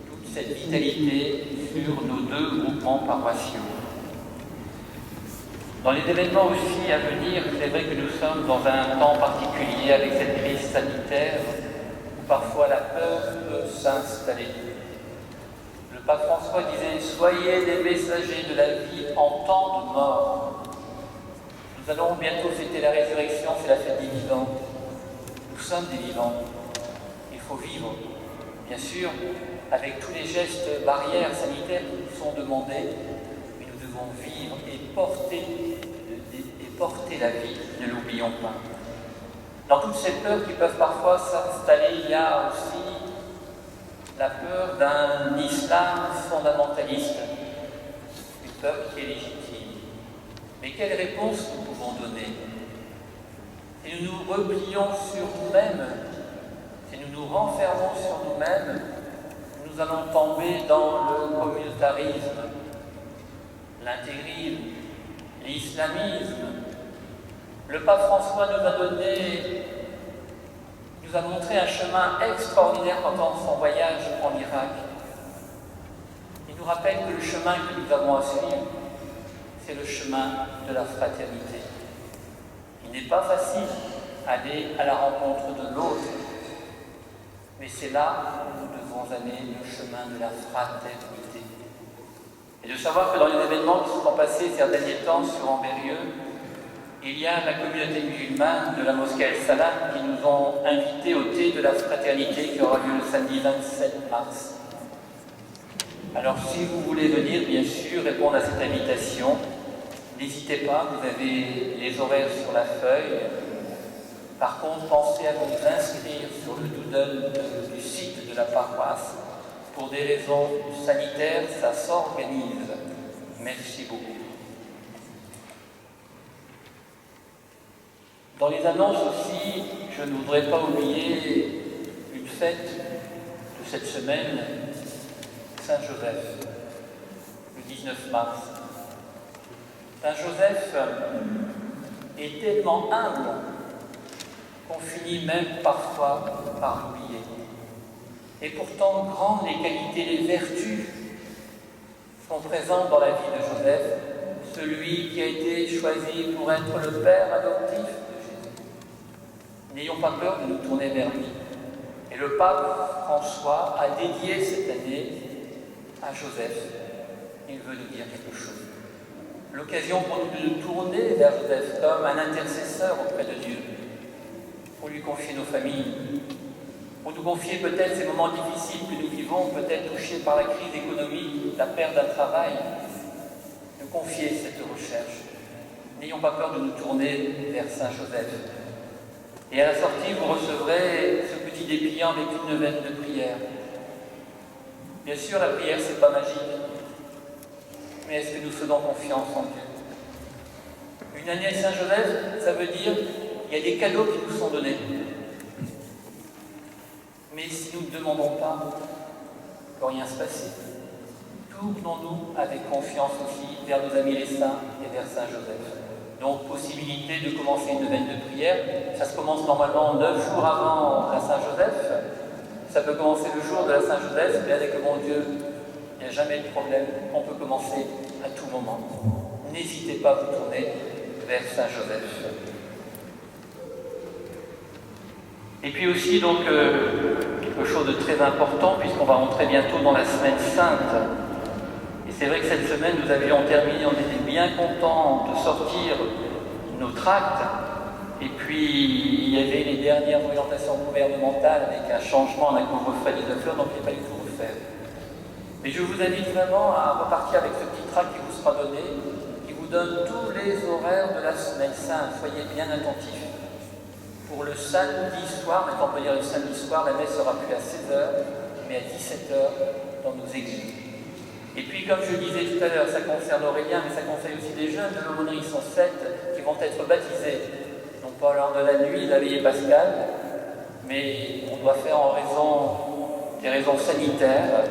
toute cette vitalité sur nos deux groupements paroissiaux. Dans les événements aussi à venir, c'est vrai que nous sommes dans un temps particulier avec cette crise sanitaire où parfois la peur peut s'installer. Le pape François disait « Soyez des messagers de la vie en temps de mort ». Nous allons bientôt fêter la résurrection, c'est la fête des vivants. Nous sommes des vivants. Il faut vivre, bien sûr, avec tous les gestes barrières sanitaires qui nous sont demandés, mais nous devons vivre et porter la vie, ne l'oublions pas. Dans toutes ces peurs qui peuvent parfois s'installer, il y a aussi la peur d'un islam fondamentaliste, une peur qui est légitime. Mais quelle réponse nous pouvons donner? Si nous nous replions sur nous-mêmes, si nous nous renfermons sur nous-mêmes, nous allons tomber dans le communautarisme, l'intégrisme, l'islamisme. Le pape François nous a montré un chemin extraordinaire pendant son voyage en Irak. Il nous rappelle que le chemin que nous avons à suivre, c'est le chemin de la fraternité. Il n'est pas facile d'aller à la rencontre de l'autre, mais c'est là où nous devons aller le chemin de la fraternité. Et de savoir que dans les événements qui se sont passés ces derniers temps sur Ambérieux, il y a la communauté musulmane de la mosquée El-Salam qui nous ont invités au thé de la fraternité qui aura lieu le samedi 27 mars. Alors si vous voulez venir, bien sûr, répondre à cette invitation, n'hésitez pas, vous avez les horaires sur la feuille. Par contre, pensez à vous inscrire sur le doodle du site de la paroisse. Pour des raisons sanitaires, ça s'organise. Merci beaucoup. Dans les annonces aussi, je ne voudrais pas oublier une fête de cette semaine, Saint-Joseph, le 19 mars. Saint-Joseph est tellement humble qu'on finit même parfois par l'oublier. Et pourtant, grandes les qualités, les vertus sont présentes dans la vie de Joseph, celui qui a été choisi pour être le père adoptif de Jésus. N'ayons pas peur de nous tourner vers lui. Et le pape François a dédié cette année à Joseph. Il veut nous dire quelque chose. L'occasion pour nous de nous tourner vers Joseph comme un intercesseur auprès de Dieu, pour lui confier nos familles, pour nous confier peut-être ces moments difficiles que nous vivons, peut-être touchés par la crise économique, la perte d'un travail, de confier cette recherche. N'ayons pas peur de nous tourner vers Saint Joseph. Et à la sortie, vous recevrez ce petit dépliant avec une neuvaine de prière. Bien sûr, la prière, c'est pas magique, mais est-ce que nous faisons confiance en Dieu? Une année Saint Joseph, ça veut dire qu'il y a des cadeaux qui nous sont donnés. Mais si nous ne demandons pas, il ne peut rien se passer. Tournons-nous avec confiance aussi vers nos amis les saints et vers Saint Joseph. Donc, possibilité de commencer une neuvaine de prière. Ça se commence normalement 9 jours avant la Saint-Joseph. Ça peut commencer le jour de la Saint-Joseph, mais avec le bon Dieu, il n'y a jamais de problème. On peut commencer à tout moment. N'hésitez pas à vous tourner vers Saint-Joseph. Et puis aussi, donc, quelque chose de très important, puisqu'on va rentrer bientôt dans la semaine sainte. Et c'est vrai que cette semaine, nous avions terminé, on était bien contents de sortir nos tracts. Et puis, il y avait les dernières orientations gouvernementales avec un changement d'un couvre-feu à 19 heures, donc il n'y a pas eu de couvre-feu. Mais je vous invite vraiment à repartir avec ce petit tract qui vous sera donné, qui vous donne tous les horaires de la semaine sainte. Soyez bien attentifs. Pour le samedi soir, maintenant on peut dire le samedi soir, la messe sera plus à 16h, mais à 17h dans nos églises. Et puis, comme je disais tout à l'heure, ça concerne Aurélien, mais ça concerne aussi des jeunes de l'aumônerie, ils sont 7 qui vont être baptisés. Non pas lors de la nuit, la veillée pascale, mais on doit faire en raison des raisons sanitaires.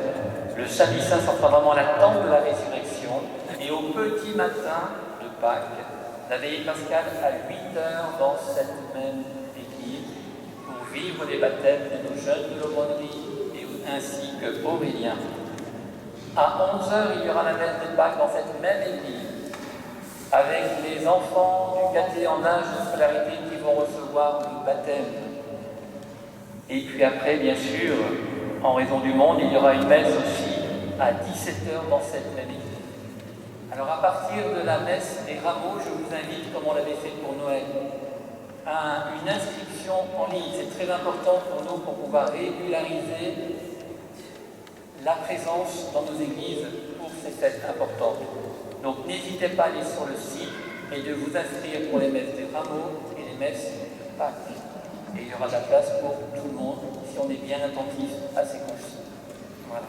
Le samedi saint, ça sera vraiment l'attente de la résurrection. Et au petit matin de Pâques, la veillée pascale à 8h dans cette même église pour vivre les baptêmes de nos jeunes de l'aumônerie et ainsi que Aurélien. À 11h, il y aura la messe de Pâques dans cette même église, avec les enfants du caté en âge de scolarité qui vont recevoir le baptême. Et puis après, bien sûr, en raison du monde, il y aura une messe aussi à 17h dans cette même église. Alors à partir de la messe des rameaux, je vous invite, comme on l'avait fait pour Noël, à une inscription en ligne. C'est très important pour nous pour pouvoir régulariser la présence dans nos églises pour ces fêtes importantes. Donc n'hésitez pas à aller sur le site et de vous inscrire pour les messes des rameaux et les messes de Pâques. Et il y aura de la place pour tout le monde si on est bien attentif à ces consignes. Voilà.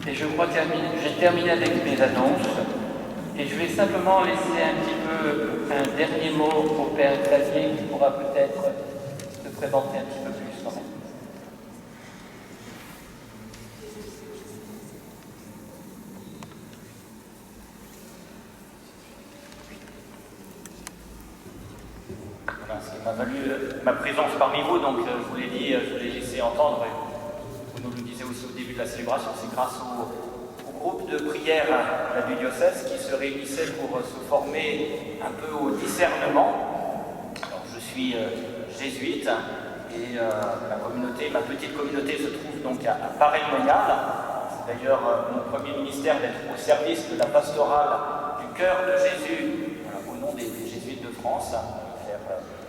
Et je crois que j'ai terminé avec mes annonces. Et je vais simplement laisser un petit peu un dernier mot au Père Xavier qui pourra peut-être se présenter un petit peu plus quand même. Voilà, ce qui m'a valu ma présence parmi vous, donc je vous l'ai dit, je vous l'ai laissé entendre, et vous nous le disiez aussi au début de la célébration, c'est grâce au groupe de prière du diocèse qui se réunissait pour se former un peu au discernement. Alors, je suis jésuite, Et ma petite communauté se trouve donc à Paray-le-Monial. C'est d'ailleurs mon premier ministère d'être au service de la pastorale du cœur de Jésus, au nom des Jésuites de France, faire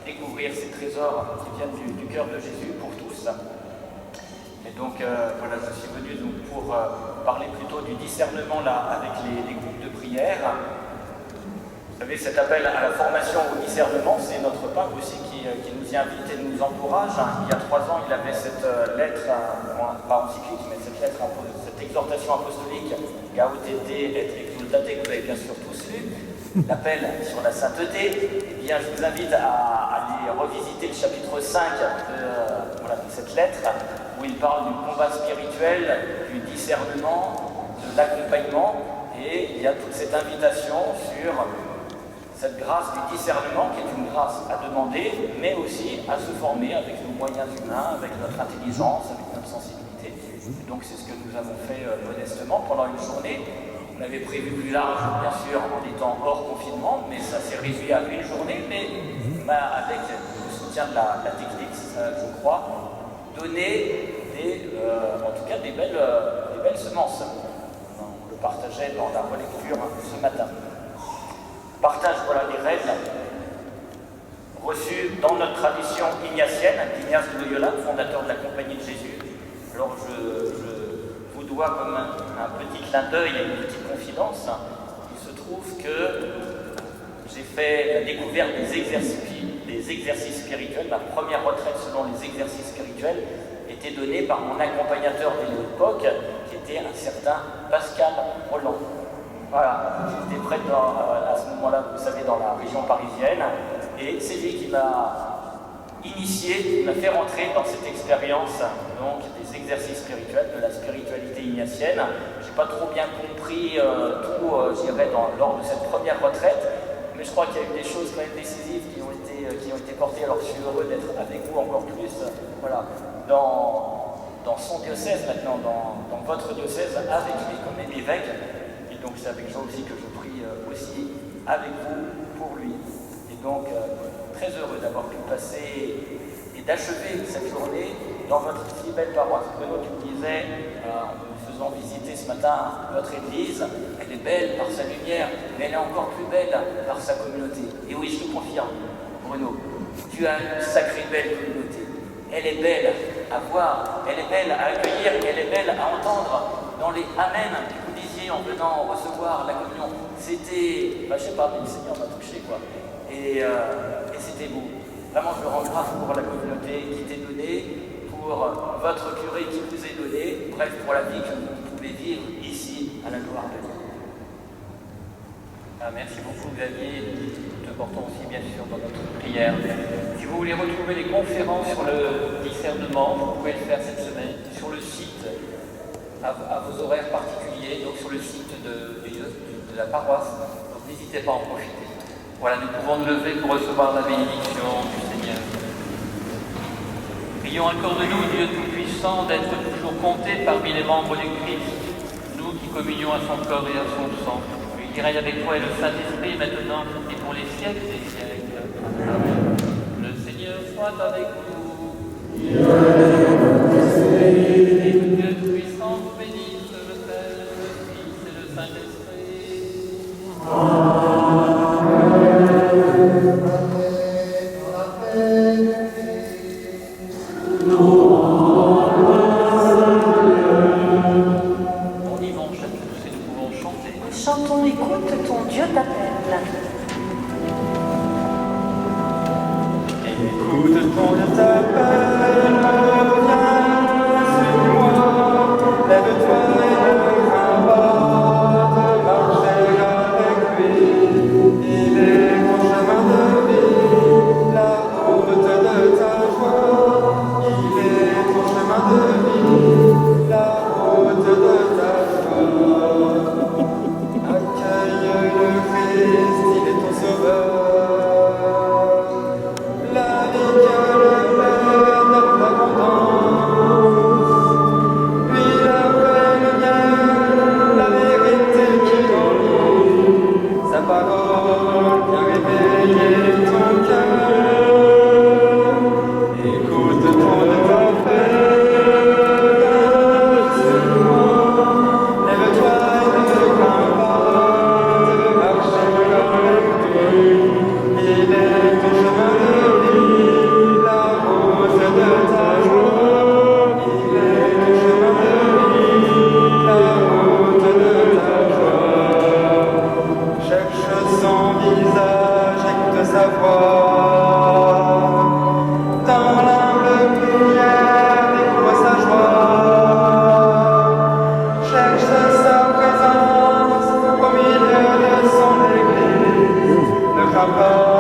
découvrir ces trésors qui viennent du cœur de Jésus pour tous. Et donc voilà, je suis venu donc, pour parler plutôt du discernement là avec les groupes de prière. Vous savez, cet appel à la formation au discernement, c'est notre pape aussi qui nous y invite et nous encourage. Il y a 3 ans, il avait cette lettre, pas encyclique, mais cette lettre, cette exhortation apostolique, Gaudete et Exultate, que vous avez bien sûr tous lu, l'appel sur la sainteté. Eh bien, je vous invite à aller revisiter le chapitre 5 de cette lettre, où il parle du combat spirituel, du discernement, de l'accompagnement, et il y a toute cette invitation sur cette grâce du discernement, qui est une grâce à demander, mais aussi à se former avec nos moyens humains, avec notre intelligence, avec notre sensibilité. Et donc c'est ce que nous avons fait modestement pendant une journée. On avait prévu plus large, bien sûr, en étant hors confinement, mais ça s'est réduit à une journée, mais avec le soutien de la technique, je crois, donner en tout cas des belles semences. On le partageait dans la relecture ce matin. Partage les règles reçues dans notre tradition ignatienne, d'Ignace de Loyola, fondateur de la Compagnie de Jésus. Alors je vous dois comme un petit clin d'œil et une petite confidence. Il se trouve que j'ai fait la découverte des exercices spirituels. Ma première retraite selon les exercices spirituels était donnée par mon accompagnateur de l'époque, qui était un certain Pascal Roland. Voilà, j'étais près à ce moment-là, vous savez, dans la région parisienne, et c'est lui qui m'a initié, qui m'a fait rentrer dans cette expérience donc des exercices spirituels, de la spiritualité ignatienne. Je n'ai pas trop bien compris tout, je dirais, lors de cette première retraite, mais je crois qu'il y a eu des choses quand même décisives qui ont été portées. Alors je suis heureux d'être avec vous encore plus, dans son diocèse maintenant, dans votre diocèse, avec lui comme évêque. Donc c'est avec joie aussi que je prie aussi avec vous pour lui. Et donc très heureux d'avoir pu passer et d'achever cette journée dans votre si belle paroisse. Bruno, tu me disais, en nous faisant visiter ce matin votre église, elle est belle par sa lumière, mais elle est encore plus belle par sa communauté. Et oui, je te confirme, Bruno, tu as une sacrée belle communauté. Elle est belle à voir, elle est belle à accueillir, et elle est belle à entendre dans les Amen. En venant recevoir la communion, c'était, je sais pas, mais le Seigneur m'a touché, quoi. Et c'était beau. Vraiment, je rends grâce pour la communauté qui t'est donnée, pour votre curé qui vous est donné, bref, pour la vie que vous pouvez vivre ici, à la gloire de Dieu. Merci beaucoup, Xavier. Nous te portons aussi, bien sûr, dans notre prière. Si vous voulez retrouver les conférences sur le discernement, vous pouvez le faire cette semaine sur le site, à vos horaires particuliers, donc sur le site de la paroisse. Donc n'hésitez pas à en profiter. Voilà, nous pouvons nous lever pour recevoir la bénédiction du Seigneur. Prions, accorde-nous, Dieu Tout-Puissant, d'être toujours comptés parmi les membres du Christ, nous qui communions à son corps et à son sang. Lui qui règne avec toi et le Saint-Esprit maintenant et pour les siècles des siècles. Amen. Le Seigneur soit avec vous. Et Dieu Tout-Puissant vous bénisse, le Père, le Fils et le Saint-Esprit. On y va, on chante tous et nous pouvons chanter. Chantons, écoute, ton Dieu t'appelle. Écoute, ton Dieu t'appelle, viens, suis-moi, lève-toi et ne crains pas de marcher avec lui. Il est ton chemin de vie, la route de ta joie. Il est ton chemin de vie, la route de ta joie. Accueille le Christ, il est ton sauveur. La vie que le mène cherche sa présence au milieu de son église. Ne crains pas.